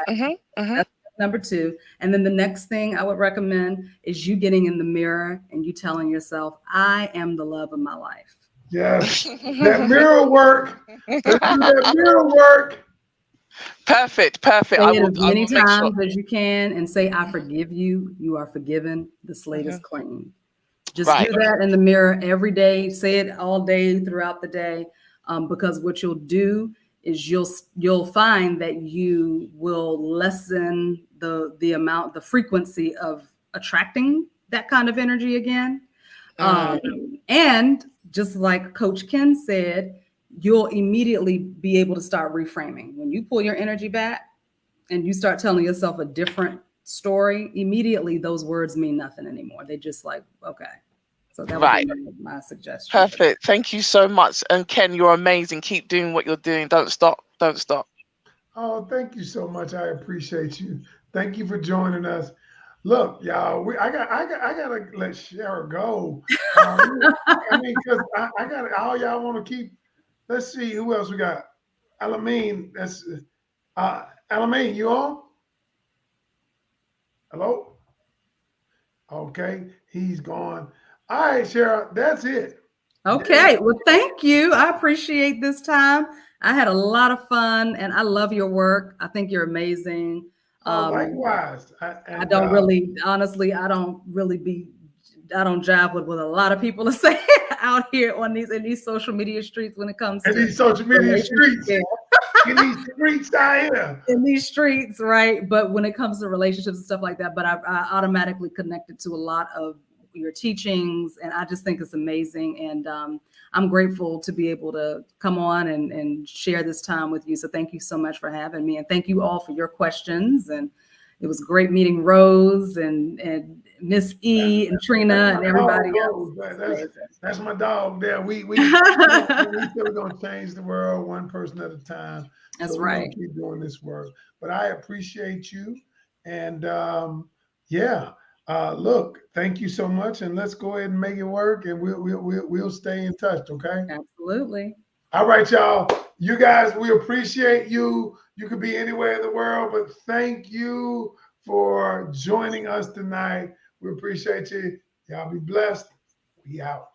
Okay? That's number 2. And then the next thing I would recommend is you getting in the mirror and you telling yourself, I am the love of my life. Yes, that mirror work. Let's do that mirror work. Perfect. Say it as many times as you can and say, I forgive you. You are forgiven. The slate is clean. Just do that in the mirror every day. Say it all day throughout the day, because what you'll do is you'll find that you will lessen the frequency of attracting that kind of energy again. And just like Coach Ken said, you'll immediately be able to start reframing. When you pull your energy back and you start telling yourself a different story, immediately those words mean nothing anymore. They just like, okay. So that would be my suggestion. Perfect. Thank you so much. And Ken, you're amazing. Keep doing what you're doing. Don't stop. Don't stop. Oh, thank you so much. I appreciate you. Thank you for joining us. Look, y'all, I gotta let Shara go. I mean, because I got all y'all want to keep. Let's see who else we got. Alameen, that's Alameen, you on? Hello? Okay, he's gone. All right, Shara, that's it. Okay, well, thank you. I appreciate this time. I had a lot of fun and I love your work. I think you're amazing. Likewise. I don't really, honestly, I don't jive with what a lot of people are saying out here in these social media streets when it comes to these social media streets. In these streets out here. In these streets, right? But when it comes to relationships and stuff like that, but I automatically connected to a lot of your teachings, and I just think it's amazing. And I'm grateful to be able to come on and share this time with you. So thank you so much for having me, and thank you all for your questions. And it was great meeting Rose and Miss E and Trina and everybody else. That's my dog there. We still gonna change the world one person at a time. That's so right. We're gonna keep doing this work. But I appreciate you, and look, thank you so much, and let's go ahead and make it work, and we'll stay in touch. Okay. Absolutely. All right, y'all. You guys, we appreciate you. You could be anywhere in the world, but thank you for joining us tonight. We appreciate you. Y'all be blessed. We out.